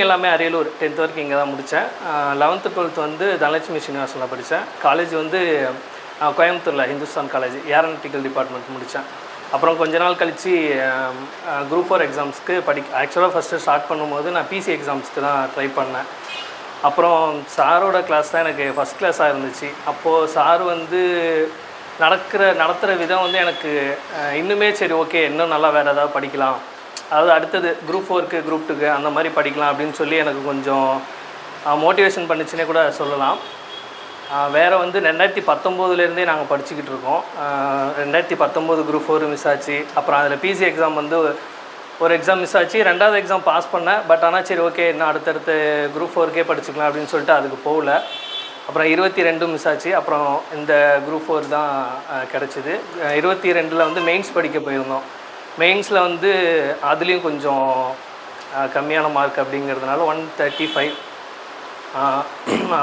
எல்லாமே அரியலூர். 10th வரைக்கும் இங்கே தான் முடித்தேன். 11th 12th வந்து தனலட்சுமி ஸ்ரீனிவாசனில் படித்தேன். காலேஜ் வந்து கோயம்புத்தூரில் ஹிந்துஸ்தான் காலேஜ் ஏரோநாட்டிக்கல் டிபார்ட்மெண்ட் முடித்தேன். அப்புறம் கொஞ்ச நாள் கழித்து குரூப் 4 எக்ஸாம்ஸ்க்கு ஆக்சுவலாக ஃபஸ்ட்டு ஸ்டார்ட் பண்ணும்போது நான் பிசி எக்ஸாம்ஸ்க்கு தான் ட்ரை பண்ணேன். அப்புறம் சாரோட கிளாஸ் தான் எனக்கு ஃபஸ்ட் கிளாஸாக இருந்துச்சு. அப்போது சார் வந்து நடத்துகிற விதம் வந்து எனக்கு இன்னுமே சரி ஓகே இன்னும் நல்லா வேறு ஏதாவது படிக்கலாம், அதாவது அடுத்தது குரூப் 4க்கு குரூப் 2க்கு அந்த மாதிரி படிக்கலாம் அப்படின்னு சொல்லி எனக்கு கொஞ்சம் மோட்டிவேஷன் பண்ணிச்சுன்னே கூட சொல்லலாம். வேறு வந்து 2019 நாங்கள் படிச்சுக்கிட்டு இருக்கோம். 2019 குரூப் 4 மிஸ் ஆச்சு. அப்புறம் அதில் பிசி எக்ஸாம் வந்து ஒரு எக்ஸாம் மிஸ் ஆச்சு. 2வது எக்ஸாம் பாஸ் பண்ணேன். பட் ஆனால் சரி ஓகே இன்னும் அடுத்தடுத்து குரூப் 4க்கே படிச்சுக்கலாம் அப்படின்னு சொல்லிட்டு அதுக்கு போகல. அப்புறம் 22 மிஸ் ஆச்சு. அப்புறம் இந்த குரூப் 4 தான் கிடச்சிது. 22 வந்து மெயின்ஸ் படிக்க போயிருந்தோம். மெயின்ஸில் வந்து அதுலேயும் கொஞ்சம் கம்மியான மார்க் அப்படிங்கிறதுனால 135.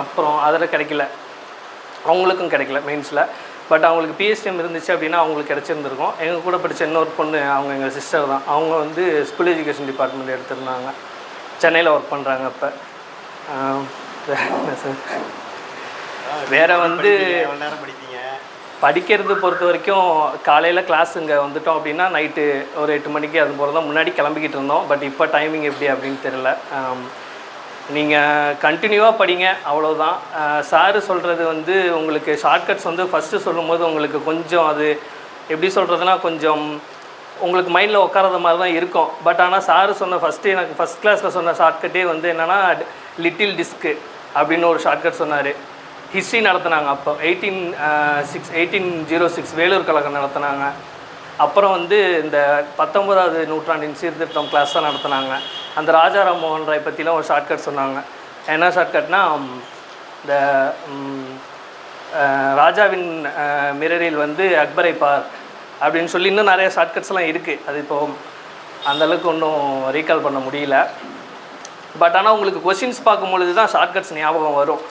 அப்புறம் அதில் கிடைக்கல, அவங்களுக்கும் கிடைக்கல மெயின்ஸில். பட் அவங்களுக்கு பிஎஸ்டிஎம் இருந்துச்சு அப்படின்னா அவங்களுக்கு கிடச்சிருந்துருக்கும். எங்கள் கூட படித்த இன்னொரு பொண்ணு, அவங்க எங்கள் சிஸ்டர் தான். அவங்க வந்து ஸ்கூல் எஜுகேஷன் டிபார்ட்மெண்ட் எடுத்திருந்தாங்க. சென்னையில் ஒர்க் பண்ணுறாங்க. இப்போ வேறு வந்து படிக்கிறது பொறுத்த வரைக்கும் காலையில் கிளாஸ் இங்கே வந்துட்டோம் அப்படின்னா நைட்டு ஒரு 8 மணிக்கு அது போல் தான் முன்னாடி கிளம்பிக்கிட்டு இருந்தோம். பட் இப்போ டைமிங் எப்படி அப்படின்னு தெரியல. நீங்கள் கண்டினியூவாக படிங்க, அவ்வளோதான். சாரு சொல்கிறது வந்து உங்களுக்கு ஷார்ட்கட்ஸ் வந்து ஃபஸ்ட்டு சொல்லும்போது உங்களுக்கு கொஞ்சம் அது எப்படி சொல்கிறதுனா கொஞ்சம் உங்களுக்கு மைண்டில் உட்காராத மாதிரி தான் இருக்கும். பட் ஆனால் சாரு சொன்ன எனக்கு ஃபஸ்ட் கிளாஸில் சொன்ன ஷார்ட்கட்டே வந்து என்னென்னா லிட்டில் டிஸ்க்கு அப்படின்னு ஒரு ஷார்ட்கட் சொன்னார். ஹிஸ்ட்ரி நடத்தினாங்க. அப்போ 1806 வேலூர் கழகம் நடத்தினாங்க. அப்புறம் வந்து இந்த 19வது நூற்றாண்டின் சீர்திருத்தம் கிளாஸ் தான் நடத்தினாங்க. அந்த ராஜாராம் மோகன் ராய் பற்றிலாம் ஒரு ஷார்ட்கட் சொன்னாங்க. என்ன ஷார்ட்கட்னா இந்த ராஜாவின் மிரரில் வந்து அக்பரை பார் அப்படின்னு சொல்லி இன்னும் நிறைய ஷார்ட்கட்ஸ்லாம் இருக்குது. அது இப்போது அந்தளவுக்கு ஒன்றும் ரீகால் பண்ண முடியல. பட் ஆனால் உங்களுக்கு கொஷின்ஸ் பார்க்கும்பொழுது தான் ஷார்ட்கட்ஸ் ஞாபகம் வரும்.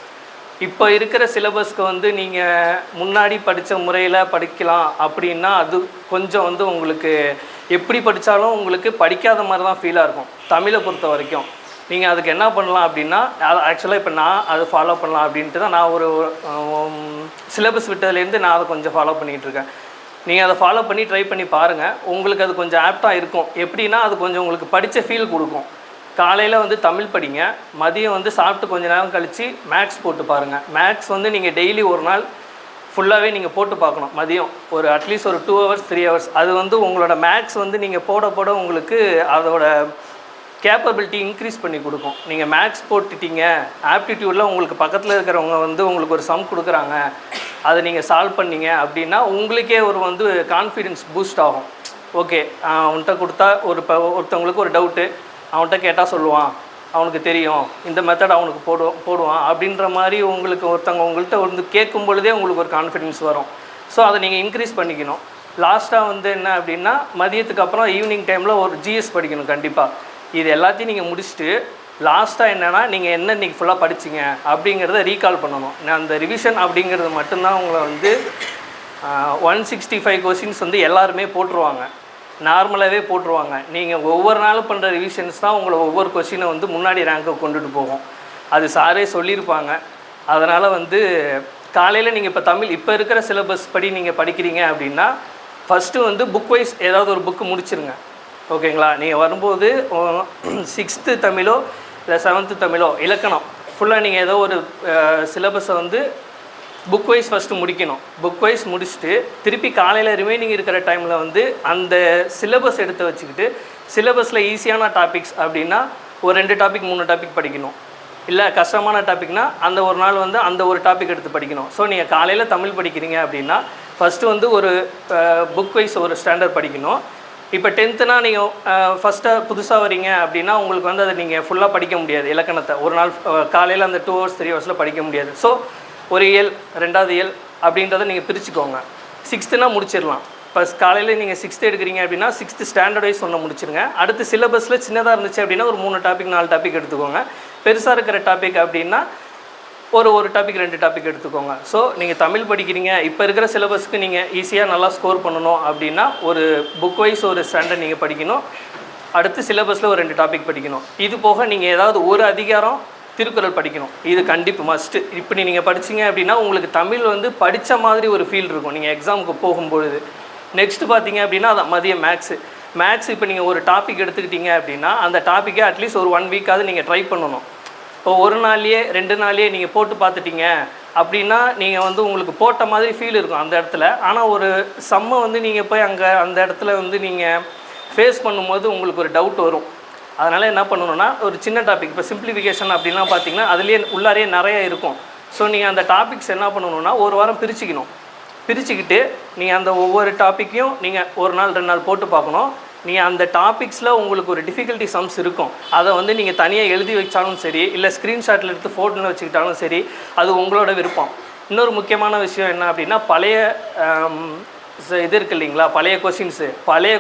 இப்போ இருக்கிற சிலபஸ்க்கு வந்து நீங்கள் முன்னாடி படித்த முறையில் படிக்கலாம் அப்படின்னா அது கொஞ்சம் வந்து உங்களுக்கு எப்படி படித்தாலும் உங்களுக்கு படிக்காத மாதிரி தான் ஃபீலாக இருக்கும். தமிழை பொறுத்த வரைக்கும் நீங்கள் அதுக்கு என்ன பண்ணலாம் அப்படின்னா, ஆக்சுவலாக இப்போ நான் அதை ஃபாலோ பண்ணலாம் அப்படின்ட்டு தான் நான் ஒரு சிலபஸ் விட்டதுலேருந்து நான் அதை கொஞ்சம் ஃபாலோ பண்ணிகிட்ருக்கேன். நீங்கள் அதை ஃபாலோ பண்ணி ட்ரை பண்ணி பாருங்கள். உங்களுக்கு அது கொஞ்சம் ஆப்டாக இருக்கும். எப்படின்னா அது கொஞ்சம் உங்களுக்கு படித்த ஃபீல் கொடுக்கும். காலையில் வந்து தமிழ் படிங்க, மதியம் வந்து சாப்பிட்டு கொஞ்சம் நேரம் கழித்து மேக்ஸ் போட்டு பாருங்கள். மேக்ஸ் வந்து நீங்கள் டெய்லி ஒரு நாள் ஃபுல்லாகவே நீங்கள் போட்டு பார்க்கணும். மதியம் ஒரு அட்லீஸ்ட் ஒரு 2 hours 3 hours அது வந்து உங்களோட மேக்ஸ் வந்து நீங்கள் போட உங்களுக்கு அதோட கேப்பபிலிட்டி இன்க்ரீஸ் பண்ணி கொடுக்கும். நீங்கள் மேக்ஸ் போட்டுட்டீங்க, ஆப்டிடியூடில் உங்களுக்கு பக்கத்தில் இருக்கிறவங்க வந்து உங்களுக்கு ஒரு சம் கொடுக்குறாங்க, அதை நீங்கள் சால்வ் பண்ணீங்க அப்படின்னா உங்களுக்கே ஒரு வந்து கான்ஃபிடென்ஸ் பூஸ்ட் ஆகும். ஓகே அவன்கிட்ட கொடுத்தா ஒருத்தவங்களுக்கு ஒரு டவுட்டு, அவன்கிட்ட கேட்டால் சொல்லுவான், அவனுக்கு தெரியும், இந்த மெத்தட் அவனுக்கு போடுவான் அப்படின்ற மாதிரி உங்களுக்கு உங்கள்கிட்ட வந்து கேட்கும் பொழுதே உங்களுக்கு ஒரு கான்ஃபிடென்ஸ் வரும். ஸோ அதை நீங்கள் இன்க்ரீஸ் பண்ணிக்கணும். லாஸ்ட்டாக வந்து என்ன அப்படின்னா மதியத்துக்கு அப்புறம் ஈவினிங் டைமில் ஒரு ஜிஎஸ் படிக்கணும் கண்டிப்பாக. இது எல்லாத்தையும் நீங்கள் முடிச்சுட்டு லாஸ்ட்டாக என்னென்னா நீங்கள் என்ன இன்றைக்கி ஃபுல்லாக படிச்சிங்க அப்படிங்கிறத ரீகால் பண்ணணும். அந்த ரிவிஷன் அப்படிங்கிறது மட்டும்தான் உங்களை வந்து 165 கொஸ்டின்ஸ் வந்து எல்லாருமே போட்டுருவாங்க, நார்மலாகவே போட்டுருவாங்க. நீங்கள் ஒவ்வொரு நாளும் பண்ணுற ரிவிஷன்ஸ் தான் உங்களை ஒவ்வொரு கொஸ்டினை வந்து முன்னாடி ரேங்கை கொண்டுட்டு போகும். அது சாரே சொல்லியிருப்பாங்க. அதனால் வந்து காலையில் நீங்கள் இப்போ தமிழ் இப்போ இருக்கிற சிலபஸ் படி நீங்கள் படிக்கிறீங்க அப்படின்னா ஃபஸ்ட்டு வந்து புக் வைஸ் ஏதாவது ஒரு புக்கு முடிச்சிருங்க. ஓகேங்களா? நீங்கள் வரும்போது 6th தமிழோ இல்லை 7th தமிழோ இலக்கணம் ஃபுல்லாக நீங்கள் ஏதோ ஒரு சிலபஸை வந்து புக் வைஸ் ஃபஸ்ட்டு முடிக்கணும். புக் வைஸ் முடிச்சுட்டு திருப்பி காலையில் ரிமைனிங் இருக்கிற டைமில் வந்து அந்த சிலபஸ் எடுத்து வச்சுக்கிட்டு சிலபஸில் ஈஸியான டாபிக்ஸ் அப்படின்னா ஒரு 2 டாபிக் 3 டாபிக் படிக்கணும். இல்லை கஷ்டமான டாபிக்னா அந்த ஒரு நாள் வந்து அந்த ஒரு டாபிக் எடுத்து படிக்கணும். ஸோ நீங்கள் காலையில் தமிழ் படிக்கிறீங்க அப்படின்னா ஃபஸ்ட்டு வந்து ஒரு புக் வைஸ் ஒரு ஸ்டாண்டர்ட் படிக்கணும். இப்போ 10th நீங்கள் ஃபஸ்ட்டாக புதுசாக வரீங்க அப்படின்னா உங்களுக்கு வந்து அதை நீங்கள் ஃபுல்லாக படிக்க முடியாது. இலக்கணத்தை ஒரு நாள் காலையில் அந்த 2 hours 3 hours படிக்க முடியாது. ஸோ ஒரு இயல் 2வது இயல் அப்படின்றத நீங்கள் பிரிச்சுக்கோங்க. 6th முடிச்சிடலாம். இப்போ காலையில் நீங்கள் 6th எடுக்கிறீங்க அப்படின்னா 6th ஸ்டாண்டர்ட் வைஸ் ஒன்று முடிச்சிருங்க. அடுத்து சிலபஸில் சின்னதாக இருந்துச்சு அப்படின்னா ஒரு 3 டாபிக் 4 டாபிக் எடுத்துக்கோங்க. பெருசாக இருக்கிற டாபிக் அப்படின்னா ஒரு டாபிக் 2 டாபிக் எடுத்துக்கோங்க. ஸோ நீங்கள் தமிழ் படிக்கிறீங்க, இப்போ இருக்கிற சிலபஸ்க்கு நீங்கள் ஈஸியாக நல்லா ஸ்கோர் பண்ணணும் அப்படின்னா ஒரு புக் வைஸ் ஒரு ஸ்டாண்டர்ட் நீங்கள் படிக்கணும். அடுத்து சிலபஸில் ஒரு 2 டாபிக் படிக்கணும். இது போக நீங்கள் ஏதாவது ஒரு அதிகாரம் திருக்குறள் படிக்கணும். இது கண்டிப்பாக மஸ்ட்டு. இப்படி நீங்கள் படிச்சிங்க அப்படின்னா உங்களுக்கு தமிழ் வந்து படித்த மாதிரி ஒரு ஃபீல் இருக்கும் நீங்கள் எக்ஸாமுக்கு போகும்பொழுது. நெக்ஸ்ட்டு பார்த்தீங்க அப்படின்னா அது மதியம் மேக்ஸ் இப்போ நீங்கள் ஒரு டாபிக் எடுத்துக்கிட்டீங்க அப்படின்னா அந்த டாப்பிக்கை அட்லீஸ்ட் ஒரு 1 வீக்காவது நீங்கள் ட்ரை பண்ணணும். இப்போ ஒரு நாள்லேயே 2 நாள்லேயே நீங்கள் போட்டு பார்த்துட்டீங்க அப்படின்னா நீங்கள் வந்து உங்களுக்கு போட்ட மாதிரி ஃபீல் இருக்கும் அந்த இடத்துல. ஆனால் ஒரு சம்மை வந்து நீங்கள் போய் அங்கே அந்த இடத்துல வந்து நீங்கள் ஃபேஸ் பண்ணும்போது உங்களுக்கு ஒரு டவுட் வரும். அதனால் என்ன பண்ணணுன்னா ஒரு சின்ன டாபிக் இப்போ சிம்பிளிஃபிகேஷன் அப்படின்லாம் பார்த்தீங்கன்னா அதுலேயே உள்ளாரையே நிறைய இருக்கும். ஸோ நீங்கள் அந்த டாபிக்ஸ் என்ன பண்ணணுன்னா ஒரு வாரம் பிரிச்சுக்கிட்டு நீங்கள் அந்த ஒவ்வொரு டாப்பிக்கையும் நீங்கள் ஒரு நாள் 2 நாள் போட்டு பார்க்கணும். நீங்கள் அந்த டாபிக்ஸில் உங்களுக்கு ஒரு டிஃபிகல்ட்டி சம்ஸ் இருக்கும். அதை வந்து நீங்கள் தனியாக எழுதி வச்சாலும் சரி, இல்லை ஸ்க்ரீன்ஷாட்டில் எடுத்து ஃபோட்டோவில் வச்சுக்கிட்டாலும் சரி, அது உங்களோட விருப்பம். இன்னொரு முக்கியமான விஷயம் என்ன அப்படின்னா பழைய இது இருக்குது இல்லைங்களா, பழைய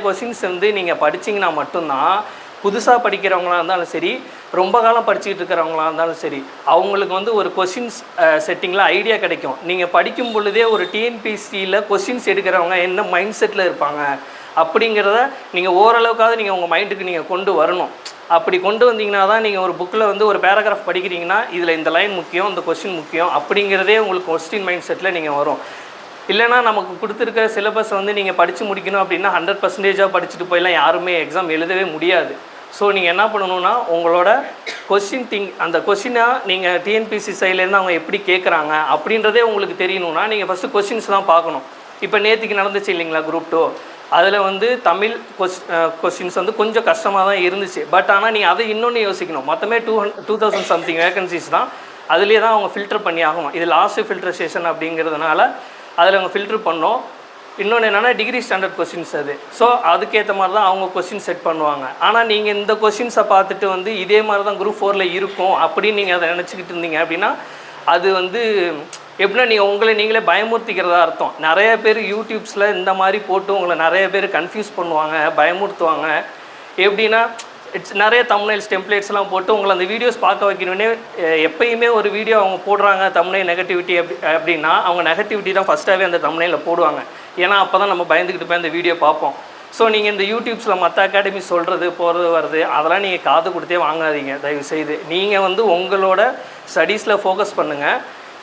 கொஷின்ஸ் வந்து நீங்கள் படிச்சிங்கன்னா மட்டும்தான் புதுசாக படிக்கிறவங்களாக இருந்தாலும் சரி, ரொம்ப காலம் படிச்சுக்கிட்டு இருக்கிறவங்களாக இருந்தாலும் சரி, அவங்களுக்கு வந்து ஒரு கொஷின்ஸ் செட்டிங்கில் ஐடியா கிடைக்கும். நீங்கள் படிக்கும் பொழுதே ஒரு டிஎன்பிசியில் கொஷின்ஸ் எடுக்கிறவங்க என்ன மைண்ட் செட்டில் இருப்பாங்க அப்படிங்கிறத நீங்கள் ஓரளவுக்காவது நீங்கள் உங்கள் மைண்டுக்கு நீங்கள் கொண்டு வரணும். அப்படி கொண்டு வந்தீங்கன்னா தான் நீங்கள் ஒரு புக்கில் வந்து ஒரு பேராகிராஃப் படிக்கிறீங்கன்னா இதில் இந்த லைன் முக்கியம், இந்த கொஸ்டின் முக்கியம் அப்படிங்கிறதே உங்களுக்கு கொஸ்டின் மைண்ட் செட்டில் நீங்கள் வரும். இல்லைனா நமக்கு கொடுத்துருக்க சிலபஸ் வந்து நீங்கள் படித்து முடிக்கணும் அப்படின்னா 100% படிச்சுட்டு போயெல்லாம் யாருமே எக்ஸாம் எழுதவே முடியாது. ஸோ நீங்கள் என்ன பண்ணணுன்னா உங்களோட அந்த கொஸ்டினாக நீங்கள் டிஎன்பிசி சைட்லேருந்து அவங்க எப்படி கேட்குறாங்க அப்படின்றதே உங்களுக்கு தெரியணுன்னா நீங்கள் ஃபஸ்ட்டு கொஸ்டின்ஸ் தான் பார்க்கணும். இப்போ நேற்றுக்கு நடந்துச்சு இல்லைங்களா குரூப் 2, அதில் வந்து தமிழ் கொஸ்டின்ஸ் வந்து கொஞ்சம் கஷ்டமாக தான் இருந்துச்சு. பட் ஆனால் நீங்கள் அதை இன்னொன்று யோசிக்கணும். மொத்தமே 2000 சம்திங் வேகன்சிஸ் தான், அதுலேயே தான் அவங்க ஃபில்டர் பண்ணி ஆகணும். இது லாஸ்ட்டு ஃபில்ட்ரேஷன் அப்படிங்கிறதுனால அதில் அவங்க ஃபில்ட்ரு பண்ணோம். இன்னொன்று என்னென்னா டிகிரி ஸ்டாண்டர்ட் கொஸ்டின்ஸ் அது. ஸோ அதுக்கேற்ற மாதிரி தான் அவங்க கொஸ்டின் செட் பண்ணுவாங்க. ஆனால் நீங்கள் இந்த கொஸ்டின்ஸை பார்த்துட்டு வந்து இதே மாதிரி தான் குரூப் 4ல் இருக்கும் அப்படின்னு நீங்கள் அதை நினச்சிக்கிட்டு இருந்தீங்க அப்படின்னா அது வந்து எப்படின்னா நீங்கள் உங்களை நீங்களே பயமுறுத்திக்கிறதா அர்த்தம். நிறைய பேர் யூடியூப்ஸில் இந்த மாதிரி போட்டு உங்களை நிறைய பேர் கன்ஃபியூஸ் பண்ணுவாங்க, பயமுறுத்துவாங்க. எப்படின்னா நிறைய தம்ப்நெயில்ஸ் டெம்ப்ளேட்ஸ்லாம் போட்டு உங்களை அந்த வீடியோஸ் பார்க்க வைக்கணுன்னே எப்பயுமே ஒரு வீடியோ அவங்க போடுறாங்க தம்ப்நெயில் நெகட்டிவிட்டி அப்படின்னா அவங்க நெகட்டிவிட்டி தான் ஃபஸ்ட்டாகவே அந்த தம்ப்நெயிலில் போடுவாங்க. ஏன்னா அப்போ தான் நம்ம பயந்துக்கிட்டு போய் அந்த வீடியோ பார்ப்போம். ஸோ நீங்கள் இந்த யூடியூப்ஸில் மற்ற அகாடமி சொல்கிறது போகிறது வருது அதெல்லாம் நீங்கள் காது கொடுத்தே வாங்காதீங்க தயவுசெய்து. நீங்கள் வந்து உங்களோட ஸ்டடீஸில் ஃபோக்கஸ் பண்ணுங்கள்.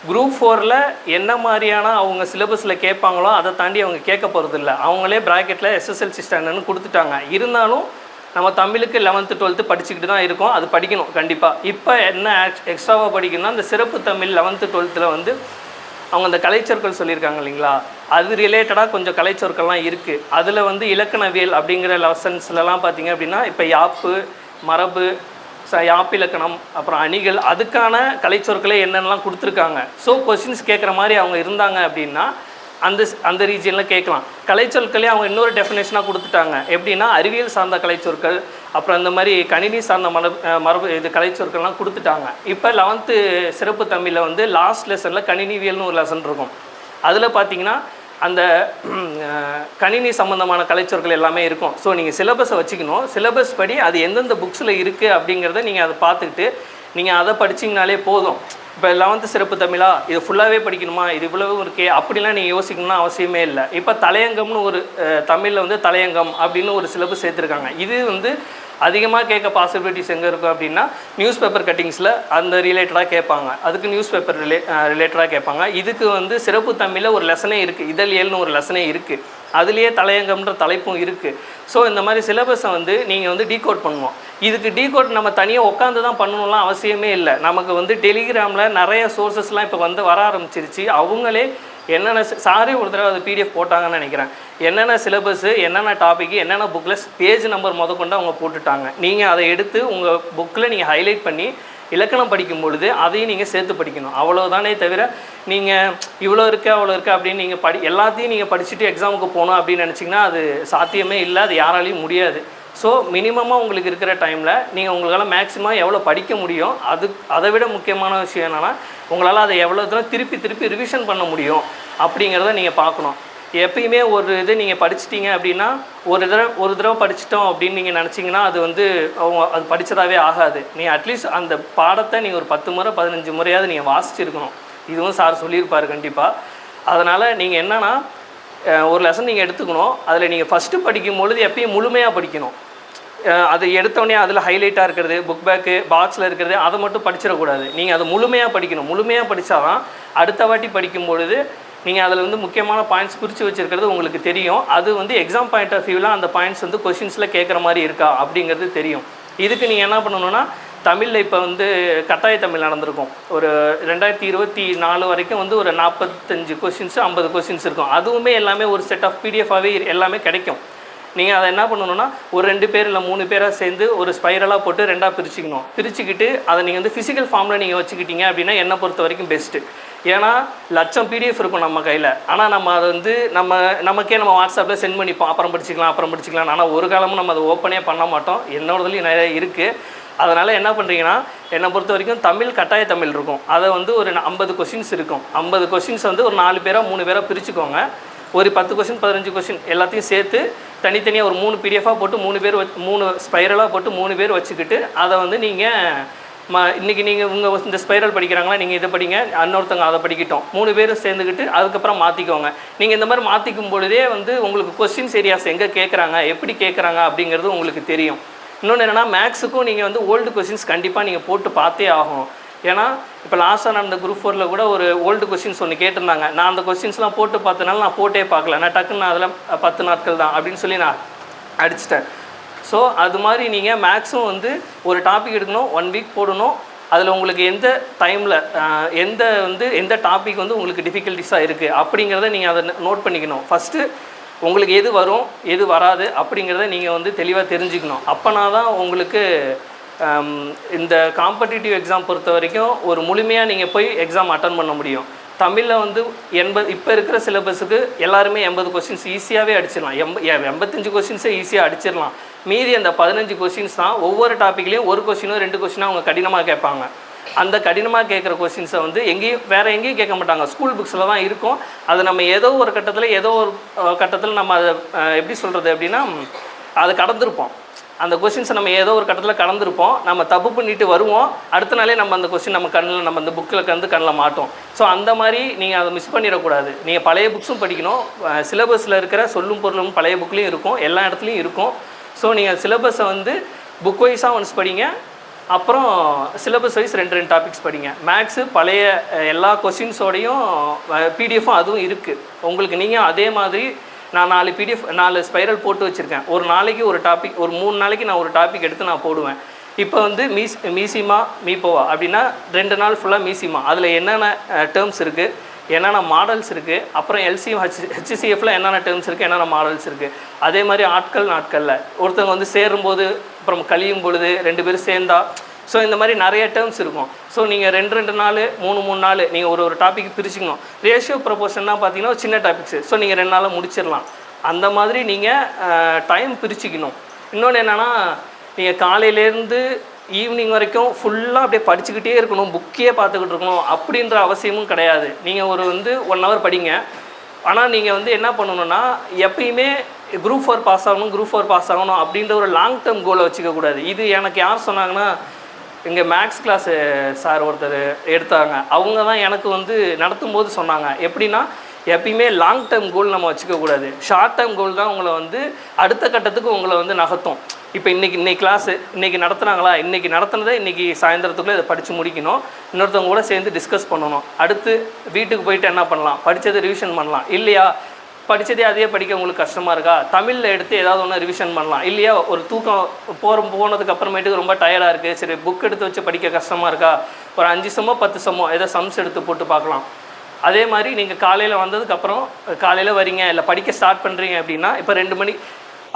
குரூப் 4ல் என்ன மாதிரியான அவங்க சிலபஸில் கேட்பாங்களோ அதை தாண்டி அவங்க கேட்க போகிறது இல்லை. அவங்களே ப்ராக்கெட்டில் SSLC ஸ்டாண்டர்ட்னு கொடுத்துட்டாங்க. இருந்தாலும் நம்ம தமிழுக்கு 11th 12th படிச்சுக்கிட்டு தான் இருக்கோம். அது படிக்கணும் கண்டிப்பாக. இப்போ என்ன எக்ஸ்ட்ராவாக படிக்கணும்னா இந்த சிறப்பு தமிழ் 11th 12th வந்து அவங்க அந்த கலைச்சொற்கள் சொல்லியிருக்காங்க இல்லைங்களா, அது ரிலேட்டடாக கொஞ்சம் கலைச்சொற்கள்லாம் இருக்குது. அதில் வந்து இலக்கணவியல் அப்படிங்கிற லெசன்ஸ்லலாம் பார்த்திங்க அப்படின்னா இப்போ யாப்பு, மரபு, யாப்பிலக்கணம், அப்புறம் அணிகள், அதுக்கான கலைச்சொற்களே என்னென்னலாம் கொடுத்துருக்காங்க. ஸோ கொஸ்டின்ஸ் கேட்குற மாதிரி அவங்க இருந்தாங்க அப்படின்னா அந்த ரீஜனில் கேட்கலாம். கலைச்சொற்களே அவங்க இன்னொரு டெஃபினேஷனாக கொடுத்துட்டாங்க. எப்படின்னா அறிவியல் சார்ந்த கலைச்சொற்கள், அப்புறம் இந்த மாதிரி கணினி சார்ந்த மரபு இது கலைச்சொற்கள்லாம் கொடுத்துட்டாங்க. இப்போ 11th சிறப்பு தமிழில் வந்து லாஸ்ட் லெசனில் கணினிவியல்னு ஒரு லெசன் இருக்கும். அதில் பார்த்தீங்கன்னா அந்த கணினி சம்மந்தமான கலைச்சொற்கள் எல்லாமே இருக்கும். ஸோ நீங்கள் சிலபஸை வச்சுக்கணும். சிலபஸ் படி அது எந்தெந்த புக்ஸில் இருக்குது அப்படிங்கிறத நீங்கள் அதை பார்த்துக்கிட்டு நீங்கள் அதை படிச்சிங்கனாலே போதும். இப்போ 11th சிறப்பு தமிழா இது ஃபுல்லாகவே படிக்கணுமா, இது இவ்வளவு இருக்கே அப்படிலாம் நீங்கள் யோசிக்கணும்னு அவசியமே இல்லை. இப்போ தலையங்கம்னு ஒரு தமிழில் வந்து தலையங்கம் அப்படின்னு ஒரு சிலபஸ் சேர்த்துருக்காங்க. இது வந்து அதிகமாக கேட்க பாசிபிலிட்டிஸ் எங்கே இருக்கும் அப்படின்னா நியூஸ் பேப்பர் கட்டிங்ஸில் அந்த ரிலேட்டடாக கேட்பாங்க. அதுக்கு நியூஸ் பேப்பர் ரிலேட்டடாக கேட்பாங்க. இதுக்கு வந்து சிறப்பு தமிழில் ஒரு லெசனே இருக்குது, இதழியல்னு ஒரு லெசனே இருக்குது. அதுலேயே தலையங்கம்ன்ற தலைப்பும் இருக்குது. ஸோ இந்த மாதிரி சிலபஸை வந்து நீங்கள் வந்து டீகோட் பண்ணுவோம். இதுக்கு டீகோட் நம்ம தனியாக உட்காந்து தான் பண்ணணும்லாம் அவசியமே இல்லை. நமக்கு வந்து டெலிகிராமில் நிறைய சோர்ஸஸ்லாம் இப்போ வந்து வர ஆரம்பிச்சிருச்சு. அவங்களே என்னென்ன ஒரு தடவை அது பிடிஎஃப் போட்டாங்கன்னு நினைக்கிறேன். என்னென்ன சிலபஸ்ஸு, என்னென்ன டாப்பிக்கு, என்னென்ன புக்கில் பேஜ் நம்பர் முதற்கொண்டு அவங்க போட்டுட்டாங்க. நீங்கள் அதை எடுத்து உங்கள் புக்கில் நீங்கள் ஹைலைட் பண்ணி இலக்கணம் படிக்கும் பொழுது அதையும் நீங்கள் சேர்த்து படிக்கணும். அவ்வளோதானே தவிர நீங்கள் இவ்வளோ இருக்குது அவ்வளோ இருக்குது அப்படின்னு நீங்கள் எல்லாத்தையும் நீங்கள் படிச்சுட்டு எக்ஸாமுக்கு போகணும் அப்படின்னு நினச்சிங்கன்னா அது சாத்தியமே இல்லை, அது யாராலையும் முடியாது. ஸோ மினிமமாக உங்களுக்கு இருக்கிற டைமில் நீங்கள் உங்களால் மேக்ஸிமம் எவ்வளோ படிக்க முடியும், அதை விட முக்கியமான விஷயம் என்னென்னா உங்களால் அதை எவ்வளோ தூரம் திருப்பி ரிவிஷன் பண்ண முடியும் அப்படிங்கிறத நீங்கள் பார்க்கணும். எப்பயுமே ஒரு இது நீங்கள் படிச்சிட்டிங்க அப்படின்னா ஒரு தடவை படிச்சிட்டோம் அப்படின்னு நீங்கள் நினச்சிங்கன்னா அது வந்து அது படித்ததாகவே ஆகாது. நீ அட்லீஸ்ட் அந்த பாடத்தை நீங்கள் ஒரு 10 முறை 15 முறையாவது நீங்கள் வாசிச்சிருக்கணும். இதுவும் சார் சொல்லியிருப்பார் கண்டிப்பாக. அதனால் நீங்கள் என்னென்னா ஒரு லெசன் நீங்கள் எடுத்துக்கணும். அதில் நீங்கள் ஃபஸ்ட்டு படிக்கும் பொழுது எப்பயும் முழுமையாக படிக்கணும். அது எடுத்தோடனே அதில் ஹைலைட்டாக இருக்கிறது, புக் பேக்கு பாக்ஸில் இருக்கிறது அதை மட்டும் படிச்சிடக்கூடாது. நீங்கள் அதை முழுமையாக படிக்கணும். முழுமையாக படித்தா தான் அடுத்த வாட்டி படிக்கும் பொழுது நீங்கள் அதில் வந்து முக்கியமான பாயிண்ட்ஸ் குறித்து வச்சுருக்கிறது உங்களுக்கு தெரியும். அது வந்து எக்ஸாம் பாயிண்ட் ஆஃப் வியூவில் அந்த பாயிண்ட்ஸ் வந்து கொஷின்ஸில் கேட்குற மாதிரி இருக்கா அப்படிங்கிறது தெரியும். இதுக்கு நீங்கள் என்ன பண்ணணுன்னா, தமிழில் இப்போ வந்து கட்டாய தமிழ் நடந்திருக்கும். ஒரு 2024 வரைக்கும் வந்து ஒரு 45 கொஷின்ஸு 50 கொஷின்ஸ் இருக்கும். அதுவுமே எல்லாமே ஒரு செட் ஆஃப் பிடிஎஃபாகவே எல்லாமே கிடைக்கும். நீங்கள் அதை என்ன பண்ணணுன்னா, ஒரு 2 பேர் இல்லை 3 பேராக சேர்ந்து ஒரு ஸ்பைரலாக போட்டு 2ஆக பிரிச்சுக்கணும். பிரிச்சுக்கிட்டு அதை நீங்கள் வந்து ஃபிசிக்கல் ஃபார்மில் நீங்கள் வச்சுக்கிட்டீங்க அப்படின்னா என்னை பொறுத்த வரைக்கும் பெஸ்ட்டு. ஏன்னா லட்சம் பிடிஎஃப் இருக்கும் நம்ம கையில். ஆனால் நம்ம அதை வந்து நமக்கே நம்ம வாட்ஸ்அப்பில் சென்ட் பண்ணிப்போம், அப்புறம் படிச்சிக்கலாம். ஆனால் ஒரு காலமும் நம்ம அதை ஓப்பனே பண்ண மாட்டோம். என்னோடதுலேயும் நிறைய இருக்குது. அதனால் என்ன பண்ணுறீங்கன்னா, என்னை பொறுத்த வரைக்கும் தமிழ் கட்டாய தமிழ் இருக்கும். அதை வந்து ஒரு 50 கொஷின்ஸ் இருக்கும். 50 கொஷின்ஸ் வந்து ஒரு 4 பேராக 3 பேராக பிரிச்சுக்கோங்க. ஒரு 10 கொஷின் 15 கொஷின் எல்லாத்தையும் சேர்த்து தனித்தனியாக ஒரு 3 பிடிஎஃபாக போட்டு 3 பேர் 3 ஸ்பைரலாக போட்டு 3 பேர் வச்சுக்கிட்டு அதை வந்து நீங்கள் இன்றைக்கி நீங்கள் உங்கள் இந்த ஸ்பைரல் படிக்கிறாங்களா, நீங்கள் இதை படிங்க, இன்னொருத்தவங்க அதை படிக்கட்டும், 3 பேரும் சேர்ந்துக்கிட்டு அதுக்கப்புறம் மாற்றிக்கோங்க. நீங்கள் இந்த மாதிரி மாற்றிக்கும் பொழுதே வந்து உங்களுக்கு கொஸ்டின்ஸ் ஏரியாஸ் எங்கே கேட்குறாங்க, எப்படி கேட்குறாங்க அப்படிங்கிறது உங்களுக்கு தெரியும். இன்னொன்று என்னென்னா, மேக்ஸுக்கும் நீங்கள் வந்து ஓல்டு கொஸ்டின்ஸ் கண்டிப்பாக நீங்கள் போட்டு பார்த்தே ஆகணும். ஏன்னா இப்போ லாஸ்ட்டாக நான் இந்த குரூப் 4ல் கூட ஒரு ஓல்டு கொஸ்டின்ஸ் ஒன்று கேட்டிருந்தாங்க. நான் அந்த கொஸ்டின்ஸ்லாம் போட்டு பார்த்தனால நான் போட்டே பார்க்கல. நான் டக்குன்னு அதில் 10 நாட்கள் தான் அப்படின்னு சொல்லி நான் அடிச்சிட்டேன். ஸோ அது மாதிரி நீங்கள் மேக்ஸும் வந்து ஒரு டாபிக் எடுக்கணும், 1 வீக் போடணும். அதில் உங்களுக்கு எந்த டைமில் எந்த டாபிக் வந்து உங்களுக்கு டிஃபிகல்ட்டிஸாக இருக்குது அப்படிங்கிறத நீங்கள் அதை நோட் பண்ணிக்கணும். ஃபஸ்ட்டு உங்களுக்கு எது வரும் எது வராது அப்படிங்கிறத நீங்கள் வந்து தெளிவாக தெரிஞ்சுக்கணும். அப்போனா தான் உங்களுக்கு இந்த காம்படிட்டிவ் எக்ஸாம் பொறுத்த வரைக்கும் ஒரு முழுமையாக நீங்கள் போய் எக்ஸாம் அட்டன் பண்ண முடியும். தமிழில் வந்து 80 இப்போ இருக்கிற சிலபஸுக்கு எல்லாருமே 80 கொஸ்டின்ஸ் ஈஸியாகவே அடிச்சிடலாம். 85 கொஸ்டின்ஸே ஈஸியாக அடிச்சிடலாம். மீதி அந்த 15 கொஸ்டின்ஸ் தான் ஒவ்வொரு டாப்பிக்லேயும் ஒரு கொஸ்டினோ 2 கொஸ்டினோ அவங்க கடினமாக கேட்பாங்க. அந்த கடினமாக கேட்குற கொஸ்டின்ஸை வந்து வேறு எங்கேயும் கேட்க மாட்டாங்க, ஸ்கூல் புக்ஸில் தான் இருக்கும். அது நம்ம ஏதோ ஒரு கட்டத்தில் நம்ம அதை எப்படி சொல்கிறது அப்படின்னா அதை கடந்திருப்போம். அந்த கொஸ்டின்ஸை நம்ம ஏதோ ஒரு கட்டத்தில் கடந்திருப்போம். நம்ம தப்பு பண்ணிட்டு வருவோம், அடுத்த நாளே நம்ம அந்த கொஸ்டின் நம்ம அந்த புக்கில் கண்ணில் மாட்டோம். ஸோ அந்த மாதிரி நீங்கள் அதை மிஸ் பண்ணிடக்கூடாது. நீங்கள் பழைய புக்ஸும் படிக்கணும். சிலபஸில் இருக்கிற சொல்லும் பொருளும் பழைய புக்லேயும் இருக்கும், எல்லா இடத்துலையும் இருக்கும். ஸோ நீங்கள் சிலபஸை வந்து புக் வைஸாக ஒன்ஸ் படிங்க, அப்புறம் சிலபஸ் வைஸ் 2 டாபிக்ஸ் படிங்க. மேக்ஸு பழைய எல்லா கொஸ்டின்ஸோடையும் பிடிஎஃப்பும் அதுவும் இருக்குது உங்களுக்கு. நீங்கள் அதே மாதிரி நான் 4 பிடிஎஃப் 4 ஸ்பைரல் போட்டு வச்சுருக்கேன். ஒரு நாளைக்கு ஒரு டாபிக், ஒரு 3 நாளைக்கு நான் ஒரு டாபிக் எடுத்து நான் போடுவேன். இப்போ வந்து மீசிமா மீப்போவா அப்படின்னா 2 நாள் ஃபுல்லாக மீசிமா, அதில் என்னென்ன டேர்ம்ஸ் இருக்குது, என்னென்ன மாடல்ஸ் இருக்குது, அப்புறம் எல்சிஎம் ஹெச்சிசிஎஃப்பில் என்னென்ன டேர்ம்ஸ் இருக்குது, என்னென்ன மாடல்ஸ் இருக்குது. அதே மாதிரி நாட்களில் ஒருத்தவங்க வந்து சேரும்போது அப்புறம் கழியும் பொழுது 2 பேரும் சேர்ந்தா, ஸோ இந்த மாதிரி நிறைய டேர்ம்ஸ் இருக்கும். ஸோ நீங்கள் 2 நாள் 3 நாள் நீங்கள் ஒரு டாபிக் பிரிச்சுக்கணும். ரேஷியோ ப்ரொபோர்ஷன்னா பார்த்தீங்கன்னா சின்ன டாபிக்ஸு, ஸோ நீங்கள் 2 நாளில் முடிச்சிடலாம். அந்த மாதிரி நீங்கள் டைம் பிரிச்சுக்கணும். இன்னொன்று என்னென்னா, நீங்கள் காலையிலேருந்து ஈவினிங் வரைக்கும் ஃபுல்லாக அப்படியே படிச்சுக்கிட்டே இருக்கணும், புக்கே பார்த்துக்கிட்டு இருக்கணும் அப்படின்ற அவசியமும் கிடையாது. நீங்கள் ஒரு 1 ஹவர் படிங்க. ஆனால் நீங்கள் வந்து என்ன பண்ணணுன்னா, எப்பயுமே குரூப் 4 பாஸ் ஆகணும் அப்படின்ற ஒரு லாங் டேர்ம் கோலை வச்சுக்கக்கூடாது. இது எனக்கு யார் சொன்னாங்கன்னா, இங்கே மேக்ஸ் கிளாஸ் சார் ஒருத்தர் எடுத்தாங்க. அவங்க தான் எனக்கு வந்து நடத்தும் போது சொன்னாங்க. எப்படின்னா, எப்பயுமே லாங் டேர்ம் கோல் நம்ம வச்சுக்கக்கூடாது. ஷார்ட் டேர்ம் கோல் தான் உங்களை வந்து அடுத்த கட்டத்துக்கு உங்களை வந்து நகர்த்தும். இப்போ இன்றைக்கி கிளாஸு இன்றைக்கி நடத்துனாங்களா, இன்றைக்கி நடத்துனதை இன்றைக்கி சாயந்தரத்துக்குள்ளே இதை படித்து முடிக்கணும், இன்னொருத்தவங்க கூட சேர்ந்து டிஸ்கஸ் பண்ணணும். அடுத்து வீட்டுக்கு போயிட்டு என்ன பண்ணலாம், படித்ததை ரிவிஷன் பண்ணலாம். இல்லையா படித்ததே அதே படிக்க உங்களுக்கு கஷ்டமாக இருக்கா, தமிழில் எடுத்து ஏதாவது ஒன்று ரிவிஷன் பண்ணலாம். இல்லையா ஒரு தூக்கம் போனதுக்கு அப்புறமேட்டுக்கு ரொம்ப டயர்டாக இருக்குது, சரி புக் எடுத்து வச்சு படிக்க கஷ்டமாக இருக்கா, ஒரு 5 சம்மோ 10 சம்மோ ஏதோ சம்ஸ் எடுத்து போட்டு பார்க்கலாம். அதே மாதிரி நீங்கள் காலையில் வந்ததுக்கப்புறம் காலையில் வரீங்க, இல்லை படிக்க ஸ்டார்ட் பண்ணுறீங்க அப்படின்னா, இப்போ 2 மணி,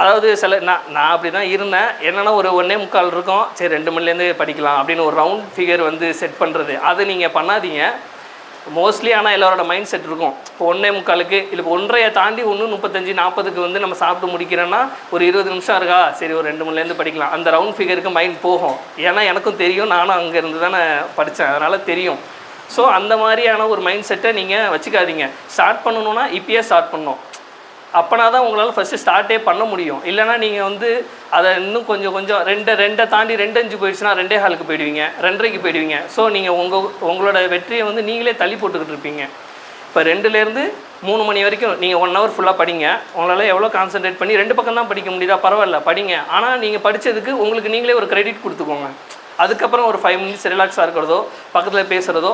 அதாவது நான் அப்படி தான் இருந்தேன். என்னென்னா ஒரு 1:45 இருக்கும், சரி 2 மணிலேருந்து படிக்கலாம் அப்படின்னு ஒரு ரவுண்ட் ஃபிகர் வந்து செட் பண்ணுறது, அதை நீங்கள் பண்ணாதீங்க மோஸ்ட்லி. ஆனால் எல்லோரோட மைண்ட் செட் இருக்கும், இப்போ 1:45 இல்லை 1:30 தாண்டி 1:35 40க்கு வந்து நம்ம சாப்பிட்டு முடிக்கிறோன்னா ஒரு 20 நிமிஷம் இருக்கா, சரி ஒரு 2 மணிலேருந்து படிக்கலாம், அந்த ரவுண்ட் ஃபிகருக்கு மைண்ட் போகும். ஏன்னா எனக்கும் தெரியும், நானும் அங்கே இருந்து தானே படித்தேன், அதனால் தெரியும். ஸோ அந்த மாதிரியான ஒரு மைண்ட் செட்டை நீங்கள் வச்சுக்காதீங்க. ஸ்டார்ட் பண்ணணுன்னா இப்பயே ஸ்டார்ட் பண்ணணும். அப்போனா தான் உங்களால் ஃபஸ்ட்டு ஸ்டார்ட்டே பண்ண முடியும். இல்லைனா நீங்கள் வந்து அதை இன்னும் கொஞ்சம் 2 தாண்டி 2:05 போயிடுச்சுன்னா 2:15 போயிடுவீங்க, 2:30 போயிடுவீங்க. ஸோ நீங்கள் உங்களோட வெற்றியை வந்து நீங்களே தள்ளி போட்டுக்கிட்டு இருப்பீங்க. இப்போ 2லேருந்து 3 மணி வரைக்கும் நீங்கள் 1 ஹவர் ஃபுல்லாக படிங்க. உங்களால் எவ்வளோ கான்சன்ட்ரேட் பண்ணி 2 பக்கம் தான் படிக்க முடியுதா, பரவாயில்ல படிங்க. ஆனால் நீங்கள் படித்ததுக்கு உங்களுக்கு நீங்களே ஒரு கிரெடிட் கொடுத்துக்கோங்க. அதுக்கப்புறம் ஒரு 5 மினிட்ஸ் ரிலாக்ஸாக இருக்கிறதோ, பக்கத்தில் பேசுகிறதோ,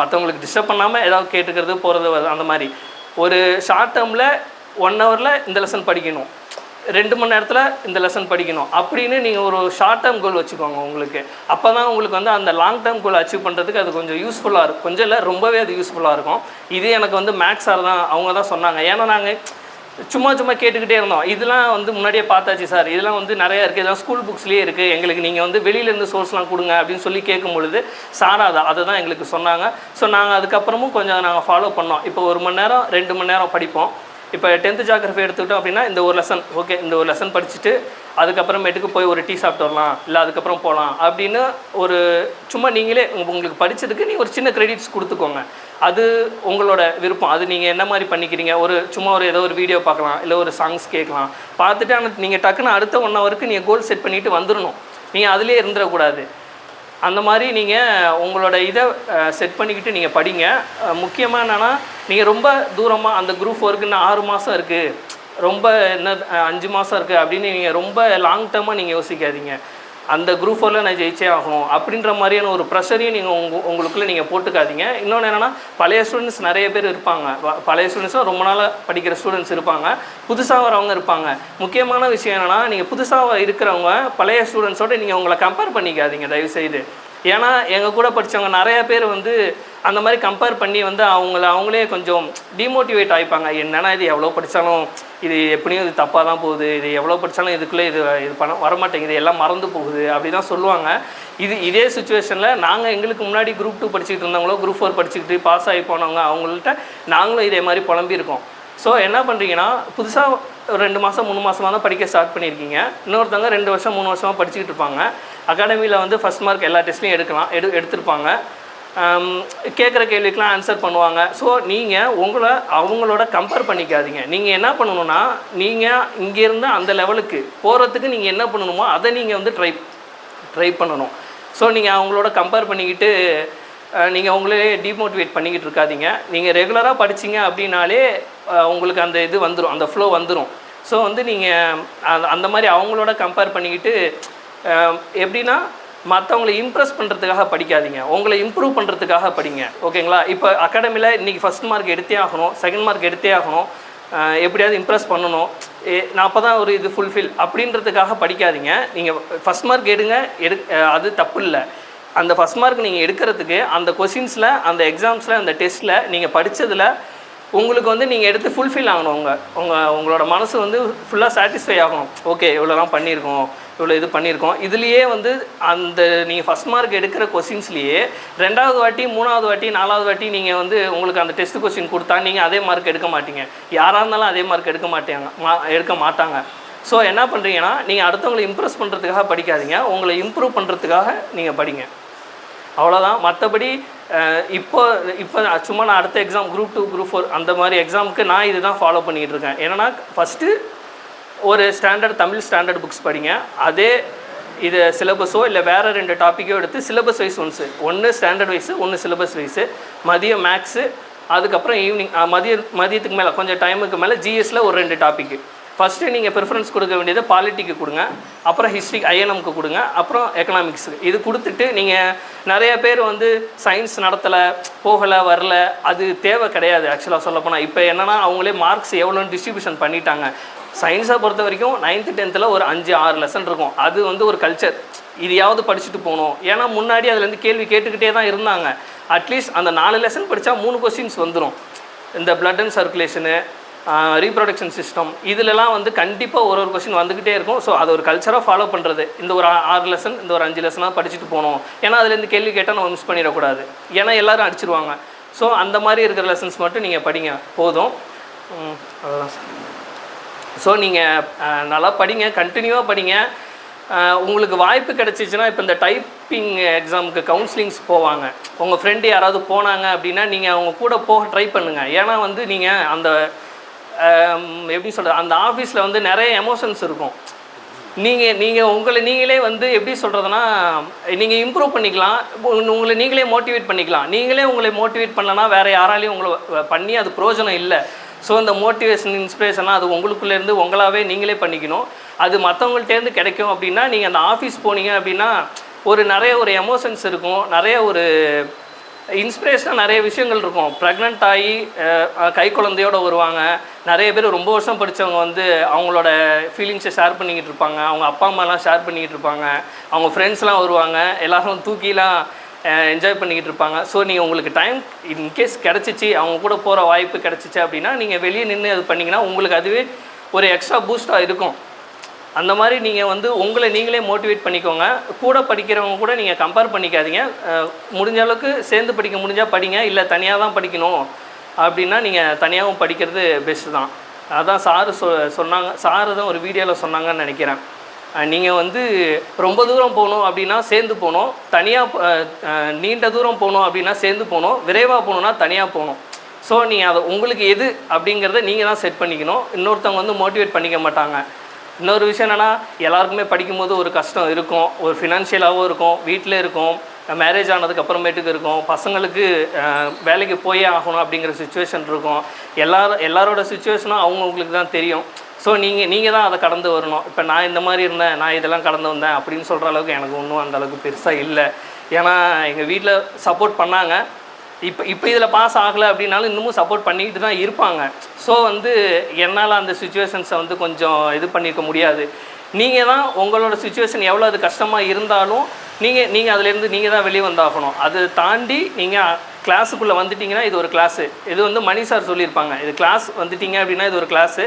மற்றவங்களுக்கு டிஸ்டர்ப் பண்ணாமல் ஏதாவது கேட்டுக்கிறது போகிறது, அந்த மாதிரி ஒரு ஷார்ட் டேர்மில் 1 ஹவரில் இந்த லெசன் படிக்கணும், 2 மணி நேரத்தில் இந்த லெசன் படிக்கணும் அப்படின்னு நீங்கள் ஒரு ஷார்ட் டேர்ம் கோல் வச்சுக்கோங்க உங்களுக்கு. அப்போ தான் உங்களுக்கு வந்து அந்த லாங் டேர்ம் கோல் அச்சீவ் பண்ணுறதுக்கு அது கொஞ்சம் யூஸ்ஃபுல்லாக இருக்கும். கொஞ்சம் இல்லை, ரொம்பவே அது யூஸ்ஃபுல்லாக இருக்கும். இது எனக்கு வந்து மேக்ஸ் சார் தான் அவங்க தான் சொன்னாங்க. ஏன்னா நாங்கள் சும்மா கேட்டுக்கிட்டே இருந்தோம். இதெல்லாம் வந்து முன்னாடியே பார்த்தாச்சு சார், இதெல்லாம் வந்து நிறையா இருக்குது, இதெல்லாம் ஸ்கூல் புக்ஸ்லேயே இருக்குது, எங்களுக்கு நீங்கள் வந்து வெளியிலேருந்து சோர்ஸ்லாம் கொடுங்க அப்படின்னு சொல்லி கேட்கும் பொழுது சார் அதை தான் எங்களுக்கு சொன்னாங்க. ஸோ நாங்கள் அதுக்கப்புறமும் கொஞ்சம் நாங்கள் ஃபாலோ பண்ணோம். இப்போ 1 மணி நேரம் 2 மணி நேரம் படிப்போம். இப்போ 10th ஜியோகிராஃபி எடுத்துக்கிட்டோம் அப்படின்னா இந்த ஒரு லெசன் ஓகே, இந்த ஒரு லெசன் படிச்சுட்டு அதுக்கப்புறமேட்டுக்கு போய் ஒரு டீ சாப்பிட்டு வரலாம், இல்லை அதுக்கப்புறம் போகலாம் அப்படின்னு ஒரு சும்மா நீங்களே உங்களுக்கு படித்ததுக்கு நீங்கள் ஒரு சின்ன கிரெடிட்ஸ் கொடுத்துக்கோங்க. அது உங்களோட விருப்பம். அது நீங்கள் என்ன மாதிரி பண்ணிக்கிறீங்க. சும்மா ஏதோ ஒரு வீடியோ பார்க்கலாம், இல்லை ஒரு சாங்ஸ் கேட்கலாம், பார்த்துட்டு ஆனால் நீங்கள் டக்குன்னு அடுத்த 1 ஹவருக்கு நீங்கள் கோல் செட் பண்ணிவிட்டு வந்துடணும். நீங்கள் அதிலே இருந்துடக்கூடாது. அந்த மாதிரி நீங்கள் உங்களோட இதை செட் பண்ணிக்கிட்டு நீங்கள் படிங்க. முக்கியமாக என்னென்னா, நீங்கள் ரொம்ப தூரமாக அந்த குரூப் ஒர்க்கு இன்னும் 6 மாதம் இருக்குது, ரொம்ப என்ன 5 மாதம் இருக்குது அப்படின்னு நீங்கள் ரொம்ப லாங் டேர்மாக நீங்கள் யோசிக்காதீங்க. அந்த குரூப் 4ல் நான் ஜெயிச்சே ஆகணும் அப்படின்ற மாதிரியான ஒரு ப்ரெஷரையும் நீங்கள் உங்களுக்குள்ளே நீங்கள் போட்டுக்காதீங்க. இன்னொன்று என்னென்னா, பழைய ஸ்டூடெண்ட்ஸ் நிறைய பேர் இருப்பாங்க. பழைய ஸ்டூடெண்ட்ஸும் ரொம்ப நாளாக படிக்கிற ஸ்டூடெண்ட்ஸ் இருப்பாங்க, புதுசாக வரவங்க இருப்பாங்க. முக்கியமான விஷயம் என்னென்னா, நீங்கள் புதுசாக இருக்கிறவங்க பழைய ஸ்டூடெண்ட்ஸோடு நீங்கள் உங்களை கம்பேர் பண்ணிக்காதீங்க தயவுசெய்து. ஏன்னா எங்கள் கூட படித்தவங்க நிறைய பேர் வந்து அந்த மாதிரி கம்பேர் பண்ணி வந்து அவங்களே கொஞ்சம் டிமோட்டிவேட் ஆகிப்பாங்க. என்னென்னா இது எவ்வளோ படித்தாலும் இது எப்படியும் இது தப்பாக தான் போகுது, இது எவ்வளோ படித்தாலும் இதுக்குள்ளே இது பண்ண வரமாட்டேங்குது, எல்லாம் மறந்து போகுது அப்படி தான் சொல்லுவாங்க. இதே சுச்சுவேஷனில் நாங்கள் எங்களுக்கு முன்னாடி குரூப் 2 படிச்சுக்கிட்டு இருந்தவங்களோ, குரூப் 4 படிச்சுக்கிட்டு பாஸ் ஆகி போனவங்க அவங்கள்ட்ட நாங்களும் இதே மாதிரி புலம்பியிருக்கோம். ஸோ என்ன பண்ணுறீங்கன்னா, புதுசாக ஒரு 2 மாதம் 3 மாதமாக தான் படிக்க ஸ்டார்ட் பண்ணியிருக்கீங்க. இன்னொருத்தவங்க 2 வருஷம் 3 வருஷமாக படிச்சுக்கிட்டு இருப்பாங்க. அகாடமியில் வந்து ஃபஸ்ட் மார்க் எல்லா டெஸ்ட்லையும் எடுத்திருப்பாங்க. கேட்குற கேள்விக்கெலாம் ஆன்சர் பண்ணுவாங்க. ஸோ நீங்கள் அவங்களோட கம்பேர் பண்ணிக்காதீங்க. நீங்கள் என்ன பண்ணணுன்னா, நீங்கள் இங்கேருந்து அந்த லெவலுக்கு போகிறதுக்கு நீங்கள் என்ன பண்ணணுமோ அதை நீங்கள் வந்து ட்ரை பண்ணணும். ஸோ நீங்கள் அவங்களோட கம்பேர் பண்ணிக்கிட்டு நீங்கள் உங்களே டிமோட்டிவேட் பண்ணிக்கிட்டு இருக்காதீங்க. நீங்கள் ரெகுலராக படிச்சிங்க அப்படின்னாலே உங்களுக்கு அந்த இது வந்துடும், அந்த ஃப்ளோ வந்துடும். ஸோ வந்து நீங்கள் அந்த மாதிரி அவங்களோட கம்பேர் பண்ணிக்கிட்டு எப்படின்னா, மற்றவங்களை இம்ப்ரெஸ் பண்ணுறதுக்காக படிக்காதீங்க, உங்களை இம்ப்ரூவ் பண்ணுறதுக்காக படிங்க. ஓகேங்களா? இப்போ அகாடமியில் இன்றைக்கி ஃபஸ்ட் மார்க் எடுத்தே ஆகணும், செகண்ட் மார்க் எடுத்தே ஆகணும், எப்படியாவது இம்ப்ரெஸ் பண்ணணும், நான் அப்போ தான் ஒரு இது ஃபுல்ஃபில் அப்படின்றதுக்காக படிக்காதீங்க. நீங்கள் ஃபஸ்ட் மார்க் அது தப்பு இல்லை. அந்த ஃபஸ்ட் மார்க் நீங்கள் எடுக்கிறதுக்கு அந்த கொஷின்ஸில், அந்த எக்ஸாம்ஸில், அந்த டெஸ்ட்டில் நீங்கள் படித்ததில் உங்களுக்கு வந்து நீங்கள் எடுத்து ஃபுல்ஃபில் ஆகணும். உங்களோட மனசு வந்து ஃபுல்லாக சாட்டிஸ்ஃபை ஆகணும். ஓகே, இவ்வளோலாம் பண்ணியிருக்கோம், இவ்வளோ இது பண்ணியிருக்கோம். இதுலேயே வந்து அந்த நீங்கள் ஃபஸ்ட் மார்க் எடுக்கிற கொஷின்ஸ்லேயே 2வது வாட்டி 3வது வாட்டி 4வது வாட்டி நீங்கள் வந்து உங்களுக்கு அந்த டெஸ்ட் கொஷின் கொடுத்தா நீங்கள் அதே மார்க் எடுக்க மாட்டீங்க. யாராக இருந்தாலும் அதே மார்க் எடுக்க மாட்டாங்க. ஸோ என்ன பண்ணுறீங்கன்னா, நீங்கள் அடுத்தவங்களை இம்ப்ரெஸ் பண்ணுறதுக்காக படிக்காதீங்க, உங்களை இம்ப்ரூவ் பண்ணுறதுக்காக நீங்கள் படிங்க. அவ்வளோதான். மற்றபடி இப்போ சும்மா நான் அடுத்த எக்ஸாம் குரூப் 2 குரூப் 4 அந்த மாதிரி எக்ஸாமுக்கு நான் இது தான் ஃபாலோ பண்ணிகிட்டு இருக்கேன். என்னென்னா, ஃபஸ்ட்டு ஒரு தமிழ் ஸ்டாண்டர்ட் புக்ஸ் படிங்க. அதே இது சிலபஸோ இல்லை வேறு 2 டாப்பிக்கோ எடுத்து சிலபஸ் வைஸ் ஒன்று ஸ்டாண்டர்ட் வைஸு, ஒன்று சிலபஸ் வைஸு, மதியம் மேக்ஸு, அதுக்கப்புறம் ஈவினிங் மதியத்துக்கு மேலே கொஞ்சம் டைமுக்கு மேலே ஜிஎஸ்சில் ஒரு 2 டாப்பிக்கு. ஃபஸ்ட்டு நீங்கள் ப்ரிஃபரன்ஸ் கொடுக்க வேண்டியது பாலிட்டிக்கு கொடுங்க, அப்புறம் ஹிஸ்ட்ரி ஐஎன்எம்க்கு கொடுங்க, அப்புறம் எக்கனாமிக்ஸுக்கு. இது கொடுத்துட்டு நீங்கள் நிறைய பேர் வந்து சயின்ஸ் நடத்தலை, போகலை, வரல, அது தேவை கிடையாது. ஆக்சுவலாக சொல்லப்போனால் இப்போ என்னென்னா, அவங்களே மார்க்ஸ் எவ்வளோன்னு டிஸ்ட்ரிபியூஷன் பண்ணிட்டாங்க. சயின்ஸை பொறுத்த வரைக்கும் 9th 10th ஒரு 5-6 லெசன் இருக்கும். அது வந்து ஒரு கல்ச்சர், இதையாவது படிச்சுட்டு போகணும். ஏன்னா முன்னாடி அதுலேருந்து கேள்வி கேட்டுக்கிட்டே தான் இருந்தாங்க. அட்லீஸ்ட் அந்த 4 லெசன் படித்தா 3 கொஸ்டின்ஸ் வந்துடும். இந்த blood and circulation, reproduction system, இதிலலாம் வந்து கண்டிப்பாக ஒரு கொஸ்டின் வந்துக்கிட்டே இருக்கும். ஸோ அது ஒரு கல்ச்சராக ஃபாலோ பண்ணுறது. இந்த ஒரு 6 லெசன், இந்த ஒரு 5 லெசனாக படிச்சுட்டு போகணும். ஏன்னா அதுலேருந்து கேள்வி கேட்டால் நம்ம மிஸ் பண்ணிடக்கூடாது, ஏன்னா எல்லோரும் அடிச்சிருவாங்க. ஸோ அந்த மாதிரி இருக்கிற லெசன்ஸ் மட்டும் நீங்கள் படிங்க, போதும். அவ்வளோதான் சார். ஸோ நீங்கள் நல்லா படிங்க, கண்டினியூவாக படிங்க. உங்களுக்கு வாய்ப்பு கிடச்சிச்சின்னா, இப்போ இந்த டைப்பிங் எக்ஸாமுக்கு கவுன்சிலிங்ஸ் போவாங்க, உங்கள் ஃப்ரெண்டு யாராவது போனாங்க அப்படின்னா நீங்கள் அவங்க கூட போக ட்ரை பண்ணுங்கள். ஏன்னா வந்து நீங்கள் அந்த எப்படி சொல்கிறது, அந்த ஆஃபீஸில் வந்து நிறைய எமோஷன்ஸ் இருக்கும். நீங்கள் உங்களை நீங்களே வந்து எப்படி சொல்கிறதுனா, நீங்கள் இம்ப்ரூவ் பண்ணிக்கலாம், உங்களை நீங்களே மோட்டிவேட் பண்ணிக்கலாம். நீங்களே உங்களை மோட்டிவேட் பண்ணலன்னா வேறு யாராலையும் உங்களை பண்ணி அது பிரயோஜனம் இல்லை. ஸோ இந்த மோட்டிவேஷன் இன்ஸ்பிரேஷனாக அது உங்களுக்குள்ளேருந்து உங்களாகவே நீங்களே பண்ணிக்கணும். அது மற்றவங்கள்ட்டேருந்து கிடைக்கும் அப்படின்னா நீங்கள் அந்த ஆஃபீஸ் போனீங்க அப்படின்னா நிறைய ஒரு எமோஷன்ஸ் இருக்கும், நிறைய ஒரு இன்ஸ்பிரேஷனாக நிறைய விஷயங்கள் இருக்கும். ப்ரெக்னென்ட் ஆகி கை குழந்தையோடு வருவாங்க. நிறைய பேர் ரொம்ப வருஷம் படித்தவங்க வந்து அவங்களோட ஃபீலிங்ஸை ஷேர் பண்ணிக்கிட்டு இருப்பாங்க. அவங்க அப்பா அம்மாலாம் ஷேர் பண்ணிக்கிட்டு இருப்பாங்க. அவங்க ஃப்ரெண்ட்ஸ்லாம் வருவாங்க, எல்லோரும் தூக்கிலாம் என்ஜாய் பண்ணிக்கிட்டு இருப்பாங்க. ஸோ நீங்கள் உங்களுக்கு டைம் இன்கேஸ் கிடச்சிச்சு, அவங்க கூட போகிற வாய்ப்பு கிடச்சிச்சு அப்படின்னா நீங்கள் வெளியே நின்று அது பண்ணிங்கன்னா உங்களுக்கு அதுவே ஒரு எக்ஸ்ட்ரா பூஸ்ட்டாக இருக்கும். அந்த மாதிரி நீங்கள் வந்து உங்களை நீங்களே மோட்டிவேட் பண்ணிக்கோங்க. கூட படிக்கிறவங்க கூட நீங்கள் கம்பேர் பண்ணிக்காதீங்க. முடிஞ்ச அளவுக்கு சேர்ந்து படிக்க முடிஞ்சால் படிங்க, இல்லை தனியாக தான் படிக்கணும் அப்படின்னா நீங்கள் தனியாகவும் படிக்கிறது பெஸ்ட்டு தான். அதான் சொன்னாங்க, சாரு தான் ஒரு வீடியோவில் சொன்னாங்கன்னு நினைக்கிறேன். நீங்கள் வந்து ரொம்ப தூரம் போகணும் அப்படின்னா சேர்ந்து போகணும், தனியாக நீண்ட தூரம் போகணும் அப்படின்னா சேர்ந்து போகணும், விரைவாக போகணுன்னா தனியாக போகணும். ஸோ நீங்கள் அதை உங்களுக்கு எது அப்படிங்கிறத நீங்கள் தான் செட் பண்ணிக்கணும். இன்னொருத்தவங்க வந்து மோட்டிவேட் பண்ணிக்க மாட்டாங்க. இன்னொரு விஷயம் என்னென்னா, எல்லாருக்குமே படிக்கும்போது ஒரு கஷ்டம் இருக்கும், ஒரு ஃபினான்ஷியலாகவும் இருக்கும், வீட்டில் இருக்கும், மேரேஜ் ஆனதுக்கு அப்புறமேட்டுக்கு இருக்கும், பசங்களுக்கு வேலைக்கு போயே ஆகணும் அப்படிங்கிற சுச்சுவேஷன் இருக்கும். எல்லாரோட சுச்சுவேஷனும் அவங்களுக்கு தான் தெரியும். ஸோ நீங்கள் தான் அதை கடந்து வரணும். இப்போ நான் இந்த மாதிரி இருந்தேன், நான் இதெல்லாம் கடந்து வந்தேன் அப்படின்னு சொல்கிற அளவுக்கு எனக்கு ஒன்றும் அந்தளவுக்கு பெருசாக இல்லை. ஏன்னா எங்கள் வீட்டில் சப்போர்ட் பண்ணாங்க. இப்போ இதில் பாஸ் ஆகலை அப்படின்னாலும் இன்னமும் சப்போர்ட் பண்ணிக்கிட்டு தான் இருப்பாங்க. ஸோ வந்து என்னால் அந்த சுச்சுவேஷன்ஸை வந்து கொஞ்சம் இது பண்ணியிருக்க முடியாது. நீங்கள் தான் உங்களோட சுச்சுவேஷன் எவ்வளோ அது கஷ்டமாக இருந்தாலும் நீங்கள் அதிலேருந்து நீங்கள் தான் வெளியே வந்தாகணும். அது தாண்டி நீங்கள் கிளாஸுக்குள்ளே வந்துட்டிங்கன்னா இது ஒரு கிளாஸு. இது வந்து மணி சார் சொல்லியிருப்பாங்க, இது கிளாஸ் வந்துட்டிங்க அப்படின்னா இது ஒரு கிளாஸு.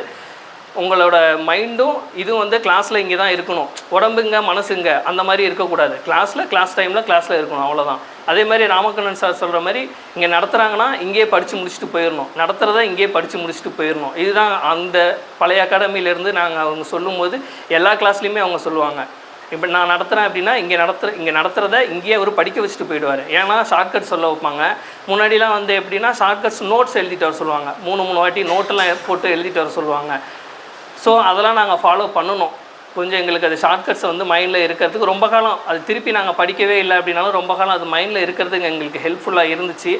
உங்களோட மைண்டும் இதுவும் வந்து கிளாஸில் இங்கே தான் இருக்கணும். உடம்புங்க மனசுங்க அந்த மாதிரி இருக்கக்கூடாது. கிளாஸ் டைமில் கிளாஸில் இருக்கணும், அவ்வளோதான். அதே மாதிரி ராமக்கண்ணன் சார் சொல்கிற மாதிரி இங்கே நடத்துகிறாங்கன்னா இங்கேயே படித்து முடிச்சுட்டு போயிடணும், நடத்துகிறத இங்கேயே படித்து முடிச்சுட்டு போயிடணும். இதுதான் அந்த பழைய அகாடமியிலேருந்து அவங்க சொல்லும்போது எல்லா கிளாஸ்லேயுமே அவங்க சொல்லுவாங்க. இப்போ நான் நடத்துகிறேன் அப்படின்னா இங்கே நடத்துகிறத இங்கேயே அவர் படிக்க வச்சுட்டு போயிடுவார். ஏன்னா ஷார்ட்கட் சொல்ல வைப்பாங்க. முன்னாடிலாம் வந்து எப்படின்னா ஷார்ட்கட்ஸ் நோட்ஸ் எழுதிட்டு வர சொல்லுவாங்க, 3 வாட்டி நோட்டெல்லாம் போட்டு எழுதிட்டு வர சொல்லுவாங்க. ஸோ அதெல்லாம் நாங்கள் ஃபாலோ பண்ணணும். கொஞ்சம் எங்களுக்கு அது ஷார்ட்கட்ஸ் வந்து மைண்டில் இருக்கிறதுக்கு ரொம்ப காலம் அது திருப்பி நாங்கள் படிக்கவே இல்லை அப்படின்னாலும் ரொம்ப காலம் அது மைண்டில் இருக்கிறதுக்கு எங்களுக்கு ஹெல்ப்ஃபுல்லாக இருந்துச்சு.